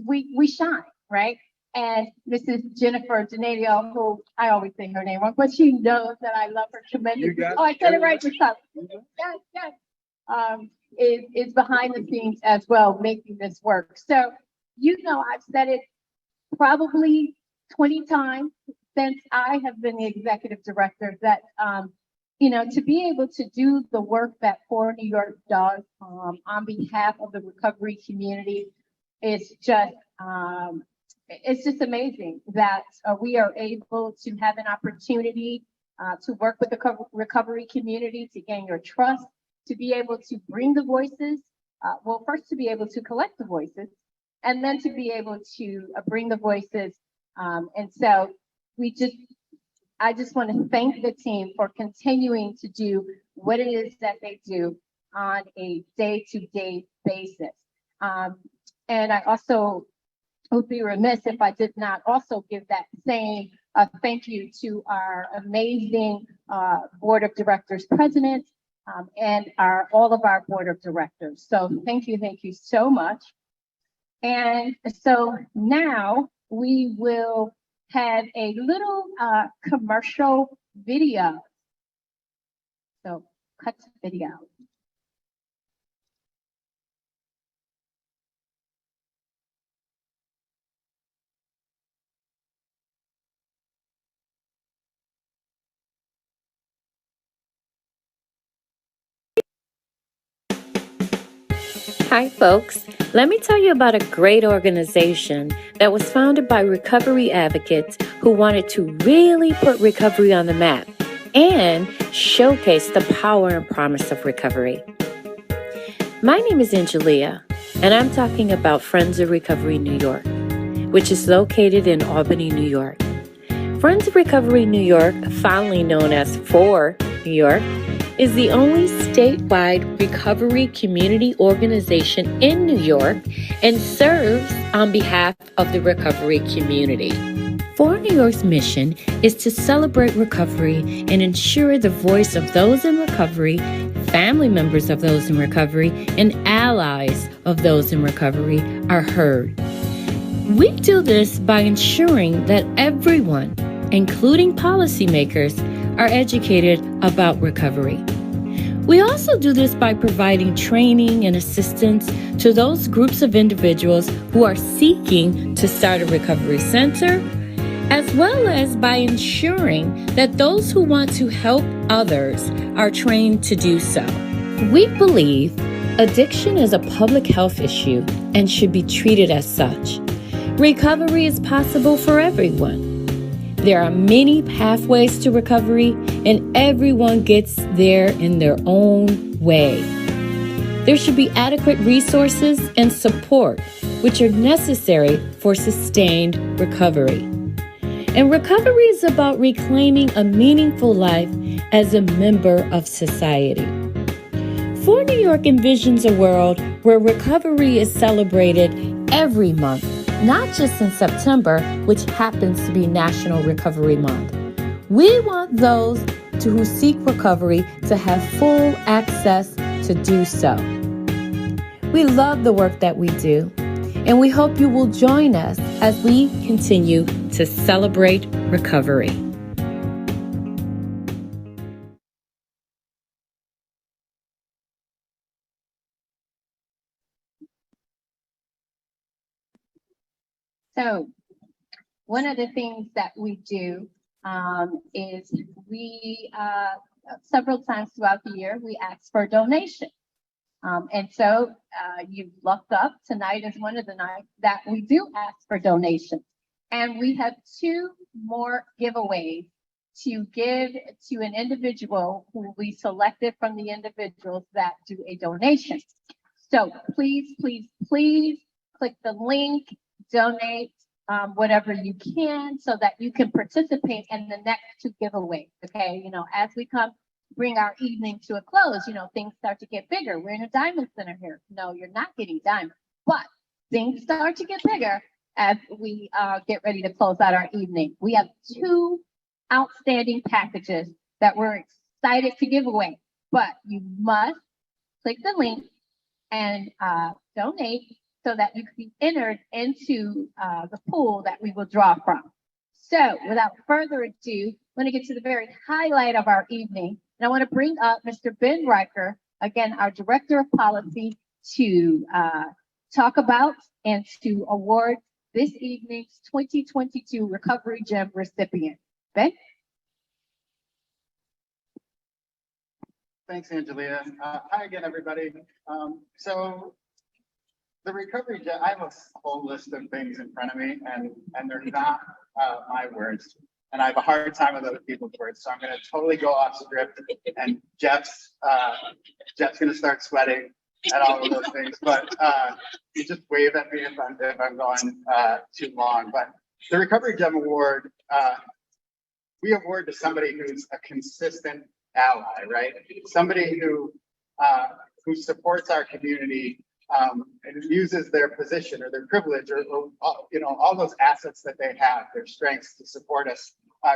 we shine, right? And Mrs. Jennifer Donadio, who I always say her name wrong, but she knows that I love her tremendously. Oh, I said it right this time. Yes. Is behind the scenes as well, making this work. So, I've said it probably 20 times since I have been the executive director that, to be able to do the work that Core New York does on behalf of the recovery community is just, it's just amazing that we are able to have an opportunity to work with the recovery community, to gain your trust, to be able to bring the voices, first to be able to collect the voices, and then to be able to bring the voices. And so I just want to thank the team for continuing to do what it is that they do on a day-to-day basis. And I also would be remiss if I did not also give that same thank you to our amazing board of directors president and all of our board of directors. So thank you so much. And so now we will have a little commercial video. So cut to video. Hi, folks. Let me tell you about a great organization that was founded by recovery advocates who wanted to really put recovery on the map and showcase the power and promise of recovery. My name is Angelia, and I'm talking about Friends of Recovery New York, which is located in Albany, New York. Friends of Recovery New York, fondly known as For New York, is the only statewide recovery community organization in New York and serves on behalf of the recovery community. For New York's mission is to celebrate recovery and ensure the voice of those in recovery, family members of those in recovery, and allies of those in recovery are heard. We do this by ensuring that everyone, including policymakers, are educated about recovery. We also do this by providing training and assistance to those groups of individuals who are seeking to start a recovery center, as well as by ensuring that those who want to help others are trained to do so. We believe addiction is a public health issue and should be treated as such. Recovery is possible for everyone. There are many pathways to recovery, and everyone gets there in their own way. There should be adequate resources and support, which are necessary for sustained recovery. And recovery is about reclaiming a meaningful life as a member of society. For New York envisions a world where recovery is celebrated every month, not just in September, which happens to be National Recovery Month. We want those who seek recovery to have full access to do so. We love the work that we do, and we hope you will join us as we continue to celebrate recovery. So one of the things that we do is we, several times throughout the year, we ask for donations. And so you've lucked up. Tonight is one of the nights that we do ask for donations. And we have 2 more giveaways to give to an individual who we selected from the individuals that do a donation. So please, please, please click the link, donate whatever you can so that you can participate in the next 2 giveaways. Okay, you know, as we bring our evening to a close, you know, things start to get bigger. We're in a diamond center here. No, you're not getting diamonds, but things start to get bigger as we get ready to close out our evening. We have 2 outstanding packages that we're excited to give away, but you must click the link and donate so that you can be entered into the pool that we will draw from. So without further ado, I'm going to get to the very highlight of our evening. And I want to bring up Mr. Ben Riker, again, our Director of Policy, to talk about and to award this evening's 2022 Recovery Gem recipient. Ben? Thanks, Angelia. Hi again, everybody. So the Recovery Gem, I have a whole list of things in front of me, and they're not my words. And I have a hard time with other people's words, so I'm going to totally go off script. And Jeff's going to start sweating at all of those things. But you just wave at me if I'm going too long. But the Recovery Gem Award, we award to somebody who's a consistent ally, right? Somebody who supports our community and uses their position or their privilege or you know, all those assets that they have, their strengths to support us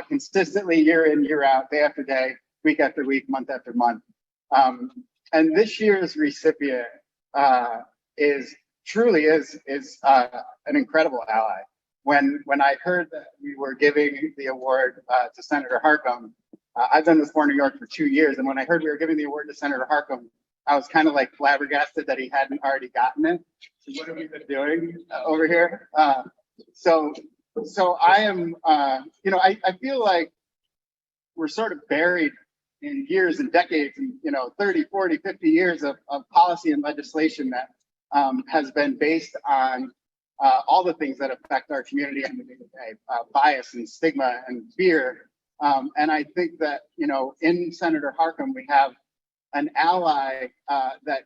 consistently year in, year out, day after day, week after week, month after month. And this year's recipient is truly an incredible ally. When I heard that we were giving the award to Senator Harcum, I've done this for New York for 2 years, and when I heard we were giving the award to Senator Harcum, I was kind of like flabbergasted that he hadn't already gotten it. So what have we been doing over here? So I am, you know, I feel like we're sort of buried in years and decades and, you know, 30, 40, 50 years of policy and legislation that has been based on all the things that affect our community on the day-to-day, bias and stigma and fear. And I think that, you know, in Senator Harcum, we have an ally that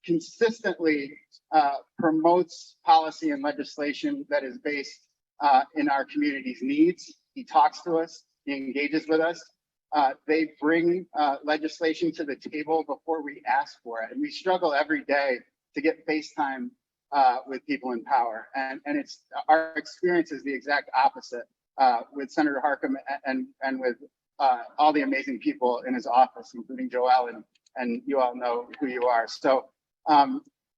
consistently promotes policy and legislation that is based in our community's needs. He talks to us, he engages with us. They bring legislation to the table before we ask for it. And we struggle every day to get face time with people in power. And it's our experience is the exact opposite with Senator Harcum and with all the amazing people in his office, including Joe Allen and you all know who you are. So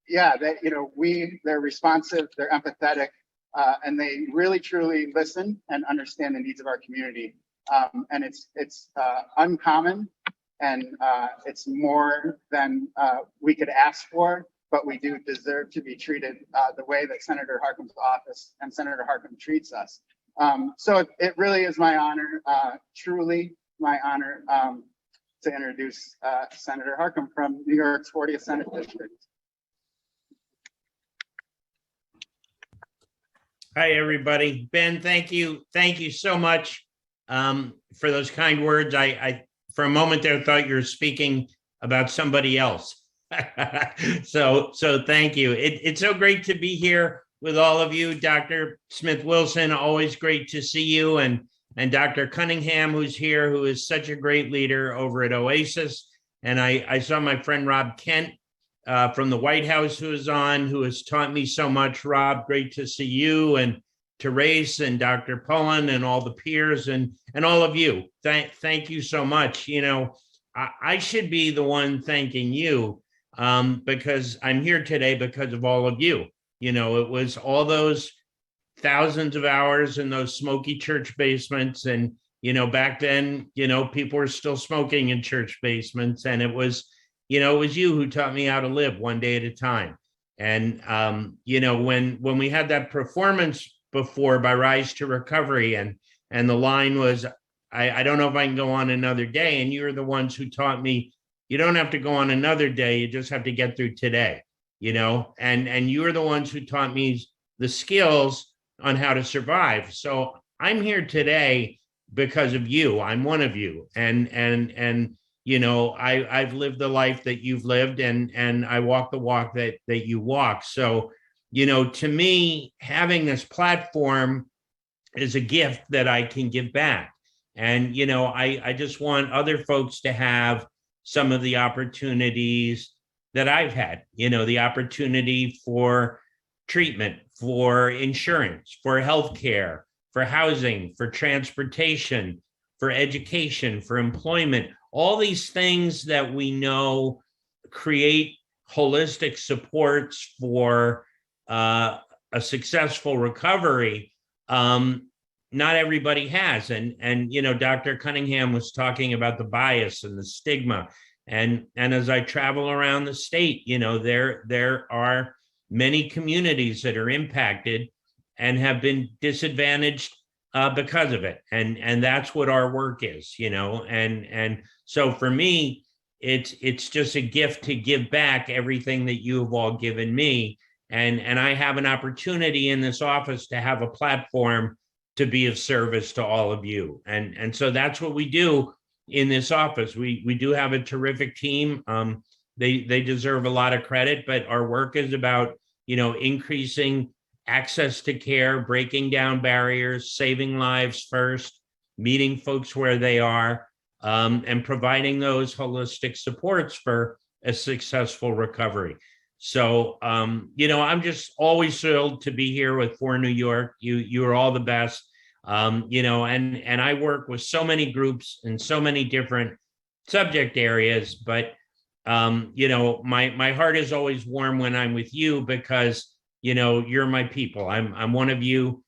yeah, they're responsive, they're empathetic, and they really truly listen and understand the needs of our community. And it's uncommon, and it's more than we could ask for, but we do deserve to be treated the way that Senator Harkin's office and Senator Harkin treats us. So it really is my honor, truly my honor, to introduce Senator Harkin from New York's 40th Senate District. Hi, everybody. Ben, thank you. Thank you so much for those kind words. I for a moment there thought you were speaking about somebody else. So thank you. It's so great to be here with all of you. Dr. Smith-Wilson, always great to see you. And Dr. Cunningham, who's here, who is such a great leader over at Oasis. And I saw my friend Rob Kent from the White House who is on, who has taught me so much. Rob, great to see you, and Therese and Dr. Pullen and all the peers and all of you. Thank you so much. You know, I should be the one thanking you because I'm here today because of all of you. You know, it was all those thousands of hours in those smoky church basements. And, you know, back then, you know, people were still smoking in church basements. And it was you who taught me how to live one day at a time. And, you know, when we had that performance before by Rise to Recovery, and the line was, I don't know if I can go on another day. And you were the ones who taught me, you don't have to go on another day. You just have to get through today, you know, and you were the ones who taught me the skills on how to survive. So I'm here today because of you. I'm one of you. And you know, I've lived the life that you've lived, and I walk the walk that you walk. So, you know, to me, having this platform is a gift that I can give back. And, you know, I just want other folks to have some of the opportunities that I've had, you know, the opportunity for treatment, for insurance, for healthcare, for housing, for transportation, for education, for employment, all these things that we know create holistic supports for a successful recovery. Not everybody has. And you know, Dr. Cunningham was talking about the bias and the stigma. And as I travel around the state, you know, there are many communities that are impacted and have been disadvantaged because of it. And that's what our work is, you know, and so for me, it's just a gift to give back everything that you have all given me. And I have an opportunity in this office to have a platform to be of service to all of you. And so that's what we do in this office. We do have a terrific team. They deserve a lot of credit, but our work is about, you know, increasing access to care, breaking down barriers, saving lives first, meeting folks where they are, and providing those holistic supports for a successful recovery. So, you know, I'm just always thrilled to be here with For New York. You are all the best, you know, and I work with so many groups in so many different subject areas, but, you know, my heart is always warm when I'm with you because, you know, you're my people. I'm one of you.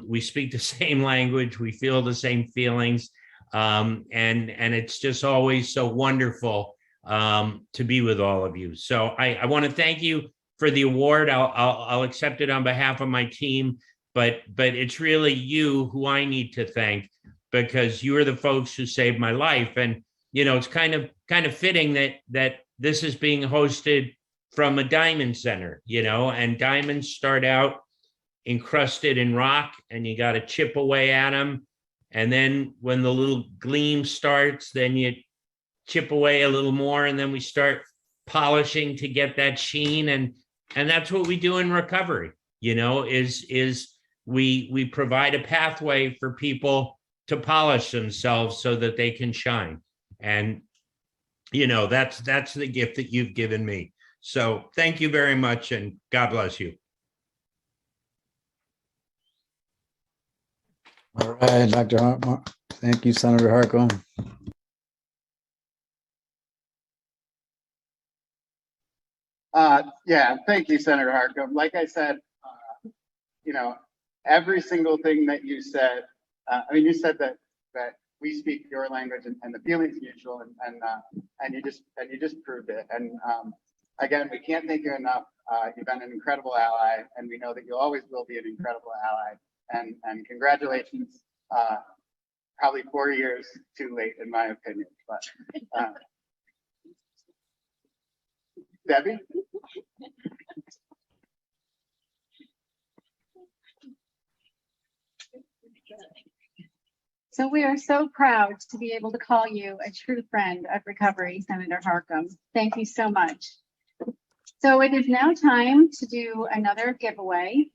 We speak the same language. We feel the same feelings. And it's just always so wonderful to be with all of you. So I want to thank you for the award. I'll accept it on behalf of my team, but it's really you who I need to thank because you are the folks who saved my life. And, you know, it's kind of fitting that this is being hosted from a diamond center, you know, and diamonds start out encrusted in rock and you got to chip away at them. And then when the little gleam starts, then you chip away a little more and then we start polishing to get that sheen. And that's what we do in recovery, you know, is we provide a pathway for people to polish themselves so that they can shine. And, you know, that's the gift that you've given me. So thank you very much and God bless you. All right, Dr. Hartman. Thank you, Senator Harkin. Yeah, thank you, Senator Harcum. Like I said, you know, every single thing that you said, I mean, you said that we speak your language and the feeling's mutual, and you just proved it. And again, we can't thank you enough. You've been an incredible ally, and we know that you always will be an incredible ally. And congratulations. Probably 4 years too late, in my opinion. But Debbie. So we are so proud to be able to call you a true friend of recovery, Senator Harcum. Thank you so much. So it is now time to do another giveaway.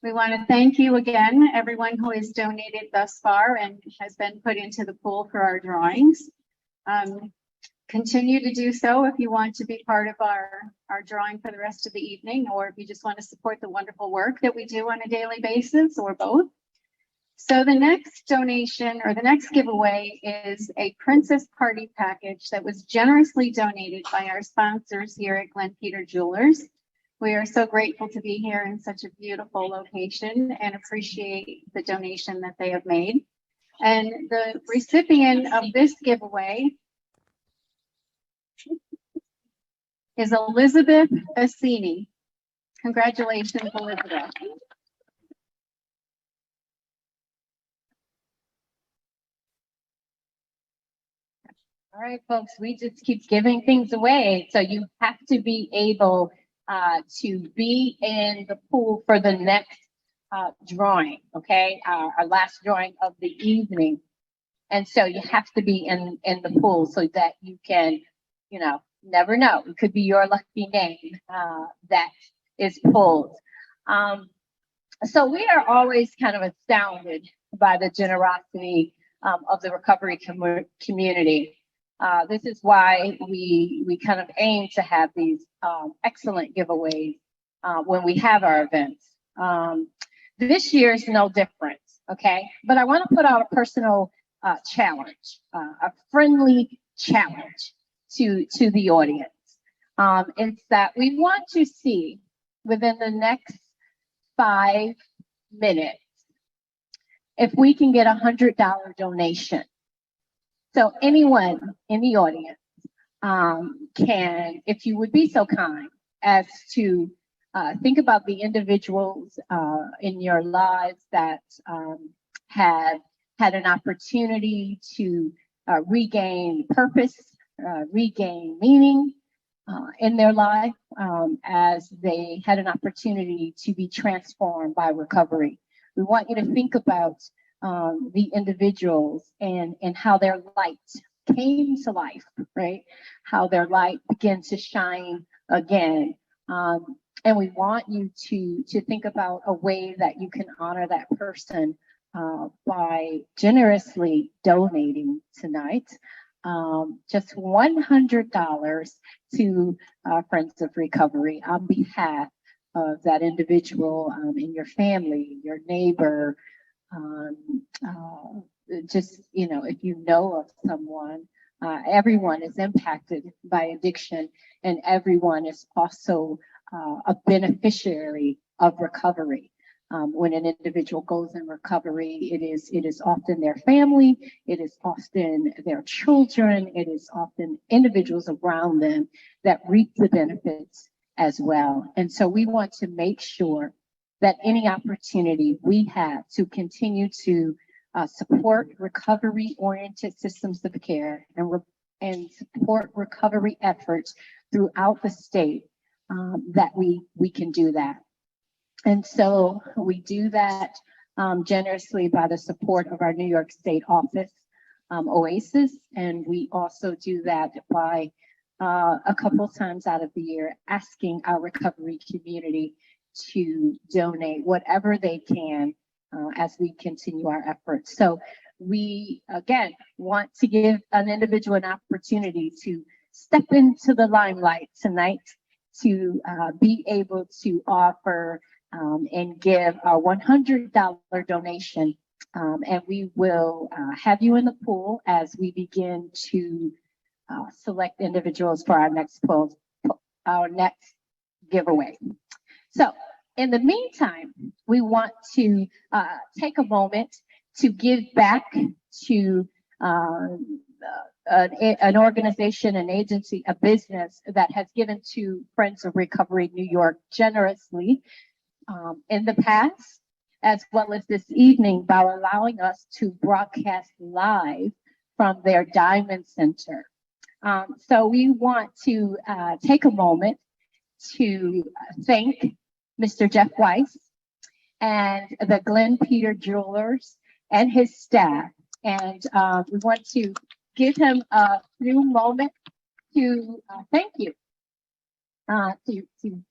We want to thank you again, everyone who has donated thus far and has been put into the pool for our drawings. Continue to do so if you want to be part of our drawing for the rest of the evening, or if you just want to support the wonderful work that we do on a daily basis, or both. So the next donation or the next giveaway is a Princess Party package that was generously donated by our sponsors here at Glen Peter Jewelers. We are so grateful to be here in such a beautiful location and appreciate the donation that they have made. And the recipient of this giveaway is Elizabeth Assini. Congratulations, Elizabeth. All right, folks, we just keep giving things away. So you have to be able to be in the pool for the next drawing, okay? Our last drawing of the evening. And so you have to be in the pool so that you can, you know, never know. It could be your lucky name that is pulled. So we are always kind of astounded by the generosity of the recovery community. This is why we kind of aim to have these excellent giveaways when we have our events. This year is no different, okay? But I want to put out a personal challenge, a friendly challenge to the audience. It's that we want to see within the next 5 minutes if we can get $100 donation. So anyone in the audience can, if you would be so kind as to think about the individuals in your lives that have had an opportunity to regain purpose, regain meaning in their life as they had an opportunity to be transformed by recovery. We want you to think about the individuals and how their light came to life, right? How their light began to shine again. And we want you to think about a way that you can honor that person by generously donating tonight. Just $100 to Friends of Recovery on behalf of that individual in your family, your neighbor, just, you know, if you know of someone. Everyone is impacted by addiction, and everyone is also a beneficiary of recovery. When an individual goes in recovery, it is often their family, it is often their children, it is often individuals around them that reap the benefits as well. And so we want to make sure that any opportunity we have to continue to support recovery-oriented systems of care and support recovery efforts throughout the state, that we can do that. And so we do that generously by the support of our New York State office, OASIS, and we also do that by a couple times out of the year asking our recovery community to donate whatever they can as we continue our efforts. So we, again, want to give an individual an opportunity to step into the limelight tonight, to be able to offer and give a $100 donation. And we will have you in the pool as we begin to select individuals for our next giveaway. So in the meantime, we want to take a moment to give back to an organization, an agency, a business that has given to Friends of Recovery New York generously in the past, as well as this evening, by allowing us to broadcast live from their Diamond Center. So we want to take a moment to thank Mr. Jeff Weiss and the Glenn Peter Jewelers and his staff. And we want to give him a few moments to thank you, to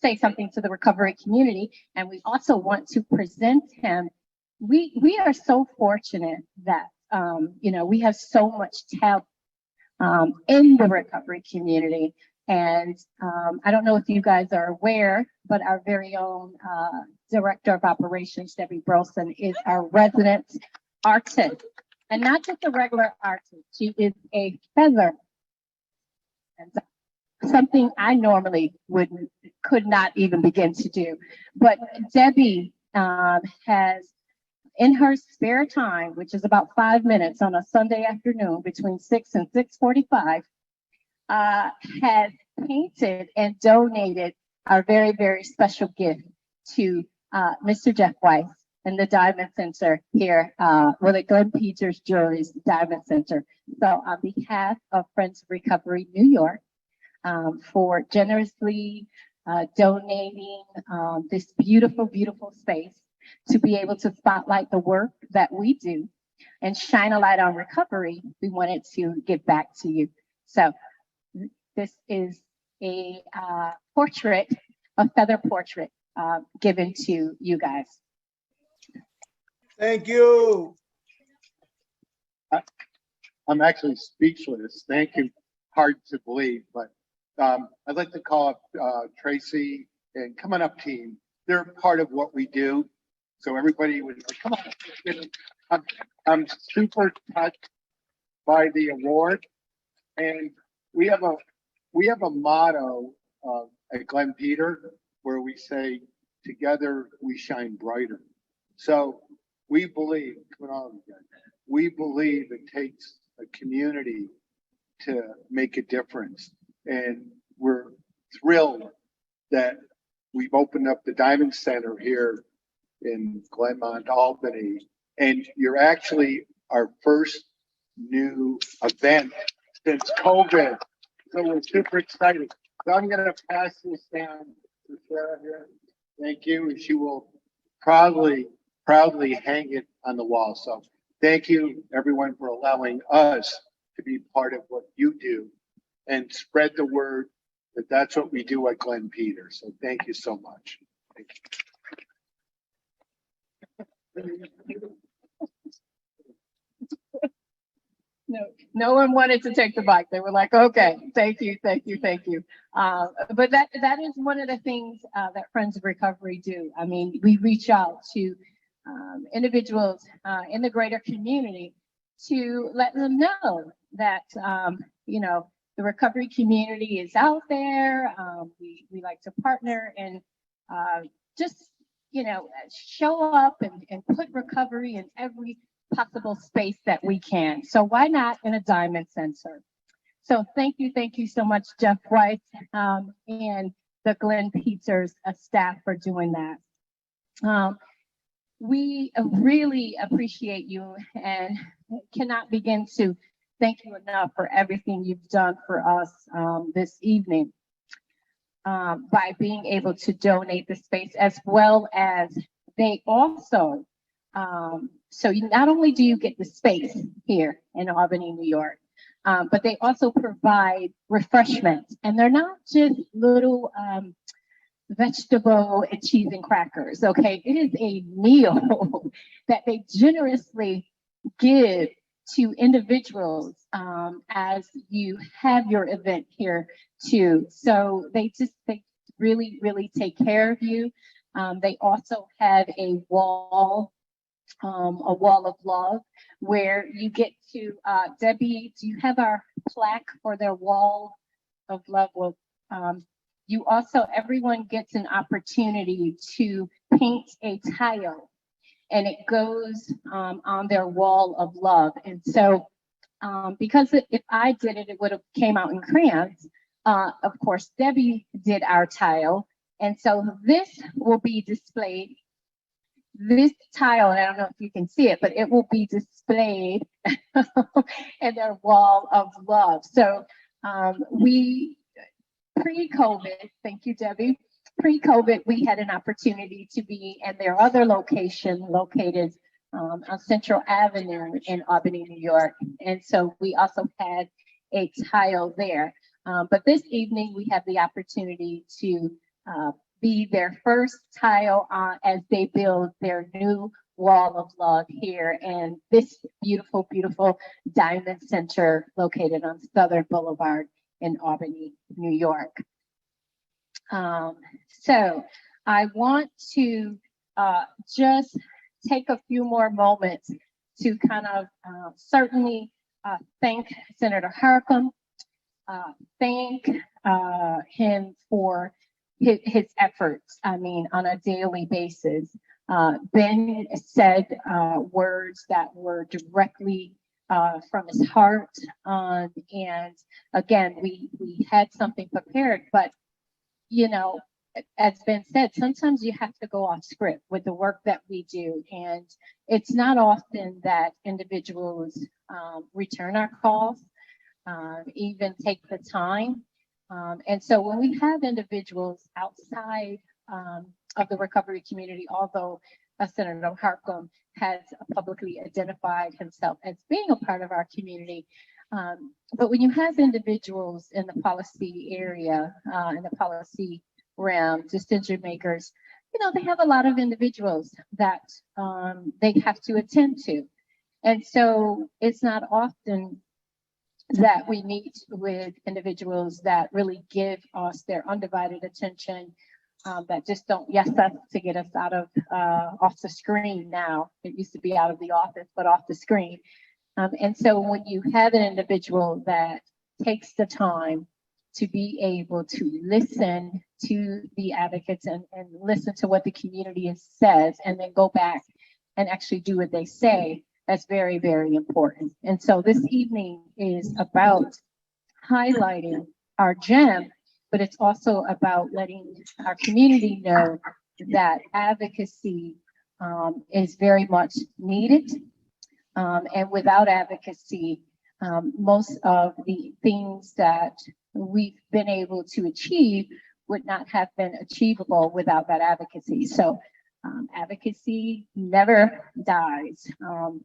say something to the recovery community. And we also want to present him. We are so fortunate that, we have so much talent in the recovery community. And I don't know if you guys are aware, but our very own Director of Operations, Debbie Brosen, is our resident artist. And not just a regular artist, she is a feather. And something I normally could not even begin to do. But Debbie has, in her spare time, which is about 5 minutes on a Sunday afternoon between 6 and 6:45, has painted and donated our very, very special gift to Mr. Jeff Weiss and the Diamond Center here, the Glenn Peters Jewelry's Diamond Center. So on behalf of Friends of Recovery New York, for generously donating this beautiful, beautiful space to be able to spotlight the work that we do and shine a light on recovery, we wanted to give back to you. So this is a portrait, a feather portrait given to you guys. Thank you. I'm actually speechless. Thank you. Hard to believe, but I'd like to call up Tracy and Coming Up team. They're part of what we do. So everybody would come on. I'm super touched by the award, and we have a motto at Glenn Peter where we say, "Together we shine brighter." So we believe, we believe it takes a community to make a difference, and we're thrilled that we've opened up the Diamond Center here in Glenmont, Albany, and you're actually our first new event since COVID. So we're super excited. So I'm gonna pass this down to Sarah here. Thank you, and she will proudly hang it on the wall. So thank you everyone for allowing us to be part of what you do and spread the word that that's what we do at Glenn Peter. So thank you so much. Thank you. No one wanted to take the mic. They were like, okay, thank you, thank you, thank you. But that is one of the things that Friends of Recovery do. I mean, we reach out to individuals in the greater community to let them know that, the recovery community is out there. We like to partner and just, show up and put recovery in every possible space that we can. So why not in a Diamond Center? So thank you so much, Jeff Weiss and the Glenn Peters staff for doing that. We really appreciate you and cannot begin to thank you enough for everything you've done for us this evening by being able to donate the space, as well as they also, so not only do you get the space here in Albany, New York, but they also provide refreshments, and they're not just little vegetable and cheese and crackers, okay? It is a meal that they generously give to individuals as you have your event here too. So they really take care of you. They also have a wall of love where you get to, Debbie, do you have our plaque for their wall of love? Well, you also, everyone gets an opportunity to paint a tile, and it goes on their wall of love. And so because if I did it, it would have came out in crayons. Of course, Debbie did our tile. And so this will be displayed. This tile, and I don't know if you can see it, but it will be displayed in their wall of love. So we, pre-COVID, thank you, Debbie. Pre-COVID, we had an opportunity to be in their other location located on Central Avenue in Albany, New York. And so we also had a tile there. But this evening, we have the opportunity to be their first tile as they build their new wall of love here in this beautiful, beautiful Diamond Center located on Southern Boulevard in Albany, New York. So I want to just take a few more moments to kind of certainly thank Senator Harcum, thank him for his efforts, I mean, on a daily basis. Ben said words that were directly from his heart. And again, we had something prepared, but you know, as Ben said, sometimes you have to go off script with the work that we do. And it's not often that individuals return our calls, even take the time. And so when we have individuals outside of the recovery community, although Senator Harcum has publicly identified himself as being a part of our community, but when you have individuals in the policy area, in the policy realm, decision makers, you know, they have a lot of individuals that they have to attend to. And so it's not often that we meet with individuals that really give us their undivided attention, that just don't yes us to get us out of off the screen now. It used to be out of the office, but off the screen. And so when you have an individual that takes the time to be able to listen to the advocates and listen to what the community says, and then go back and actually do what they say, that's very, very important. And so this evening is about highlighting our gem, but it's also about letting our community know that advocacy is very much needed. And without advocacy, most of the things that we've been able to achieve would not have been achievable without that advocacy. So advocacy never dies.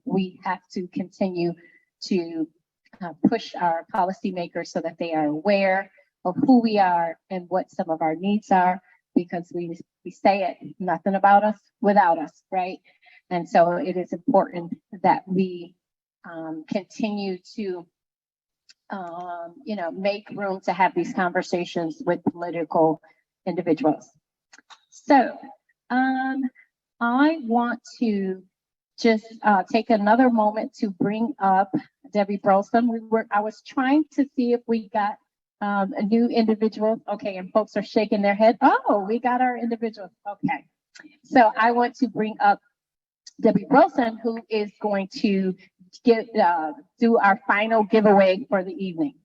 We have to continue to push our policymakers so that they are aware of who we are and what some of our needs are, because we say it, nothing about us without us, right? And so it is important that we continue to, you know, make room to have these conversations with political individuals. So I want to just take another moment to bring up Debbie Burleson. I was trying to see if we got a new individual. Okay, and folks are shaking their head. Oh, we got our individuals. Okay, so I want to bring up Debbie Burleson, who is going to do our final giveaway for the evening.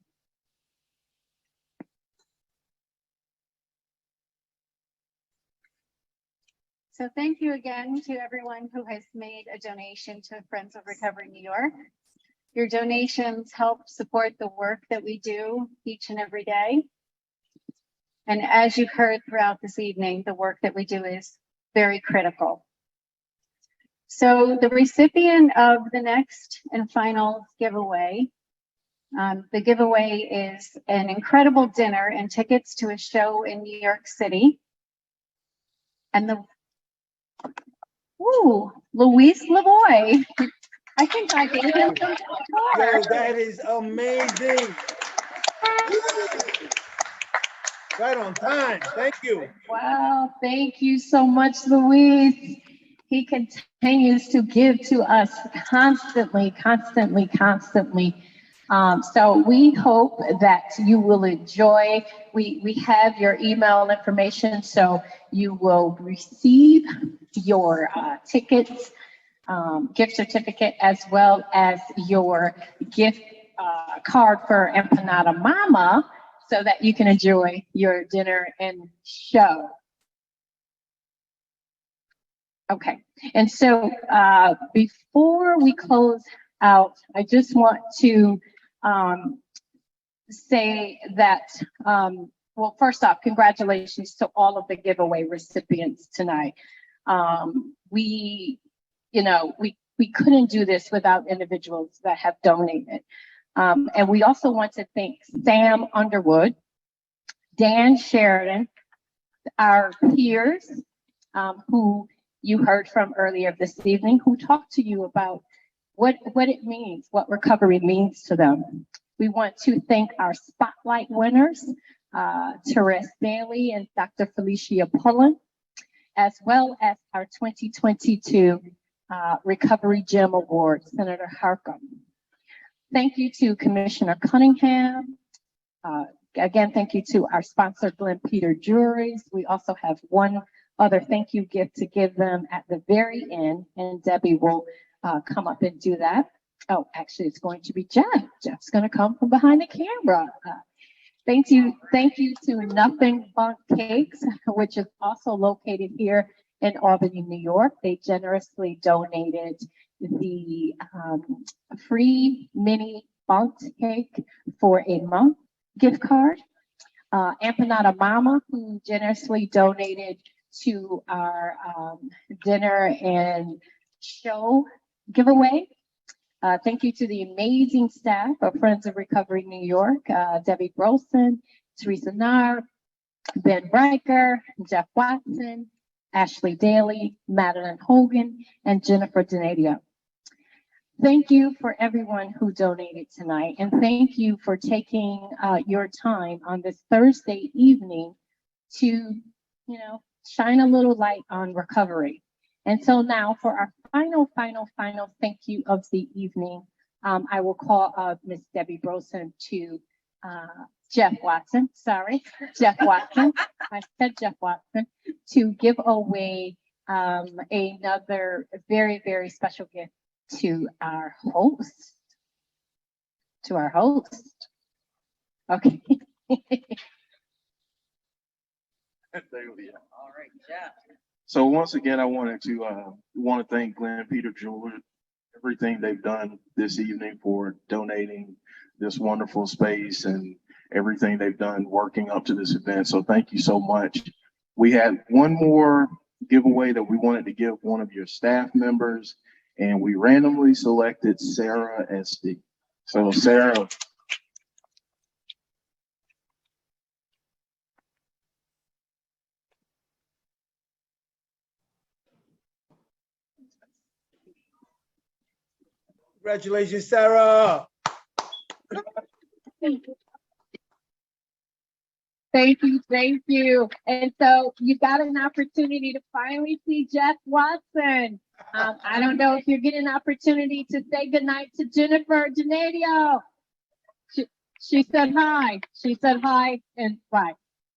So thank you again to everyone who has made a donation to Friends of Recovery New York. Your donations help support the work that we do each and every day. And as you've heard throughout this evening, the work that we do is very critical. So the recipient of the next and final giveaway, the giveaway is an incredible dinner and tickets to a show in New York City. And Luis Lavoy. I think I gave him some Yo, that is amazing. Right on time. Thank you. Wow, thank you so much, Luis. He continues to give to us constantly. So we hope that you will enjoy. We have your email information, so you will receive your tickets, gift certificate, as well as your gift card for Empanada Mama, so that you can enjoy your dinner and show. Okay, and so before we close out, I just want to say that, well, first off, congratulations to all of the giveaway recipients tonight. We couldn't do this without individuals that have donated. And we also want to thank Sam Underwood, Dan Sheridan, our peers who you heard from earlier this evening, who talked to you about what it means, what recovery means to them. We want to thank our spotlight winners, Therese Daly and Dr. Felicia Pullen, as well as our 2022 Recovery Gem Award, Senator Harcum. Thank you to Commissioner Cunningham. Again, thank you to our sponsor, Glenn Peter Juries. We also have one other thank you gift to give them at the very end, and Debbie will come up and do that. Oh, actually, it's going to be Jeff. Jeff's going to come from behind the camera. Thank you to Nothing Bunk Cakes, which is also located here in Albany, New York. They generously donated the free mini bunked cake for a month gift card. Empanada Mama, who generously donated to our dinner and show giveaway. Thank you to the amazing staff of Friends of Recovery New York, Debbie Brosen, Teresa Nair, Ben Riker, Jeff Watson, Ashley Daly, Madeline Hogan, and Jennifer Donadio. Thank you for everyone who donated tonight, and thank you for taking your time on this Thursday evening to, shine a little light on recovery. And so now for our final thank you of the evening, I will call Miss Debbie Brosen to Jeff Watson. I said Jeff Watson, to give away another very, very special gift to our host. Okay. All right, Jeff. So once again, I wanted to thank Glenn Peter Jewelry, everything they've done this evening for donating this wonderful space and everything they've done working up to this event. So thank you so much. We had one more giveaway that we wanted to give one of your staff members, and we randomly selected Sarah Esty. So Sarah. Congratulations, Sarah. Thank you. And so you got an opportunity to finally see Jeff Watson. I don't know if you're getting an opportunity to say goodnight to Jennifer Donadio. She said hi. And bye.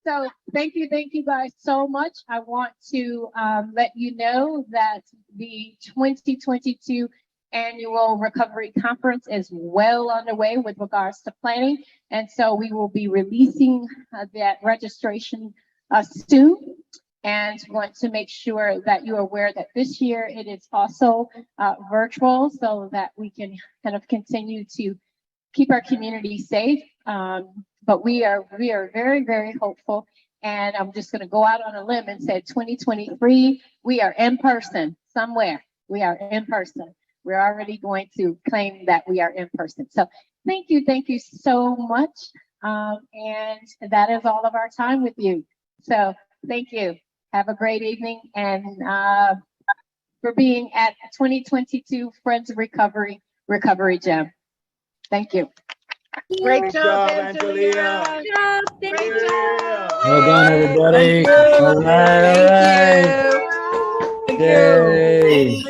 So thank you guys so much. I want to let you know that the 2022 annual recovery conference is well underway with regards to planning. And so we will be releasing that registration soon, and want to make sure that you're aware that this year it is also virtual, so that we can kind of continue to keep our community safe. But we are very, very hopeful. And I'm just going to go out on a limb and say 2023, we are in person somewhere. We are in person. We're already going to claim that we are in person. So thank you so much. And that is all of our time with you. So thank you. Have a great evening. And for being at 2022 Friends of Recovery Gem. Thank you. Great job, Angelia. Great job. Well done, everybody. All right. Yay.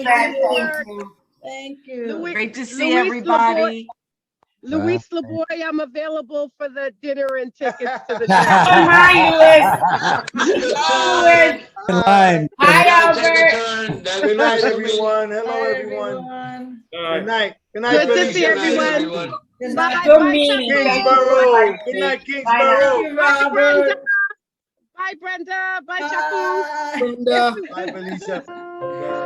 Thank you. Great to see everybody. Luis LeBoy, I'm available for the dinner and tickets to the Come show. on, Louis. Hi, Albert. Good night, everyone. Hello, everyone. Good night. Good night, Good to see Felicia. everyone. Good Bye, night. Good bye, meeting. Thank you. Kingsborough. Good night, Kingsborough. Bye, Brenda. Bye, Brenda. Bye, Chaku. Brenda. Bye, Felicia. Bye.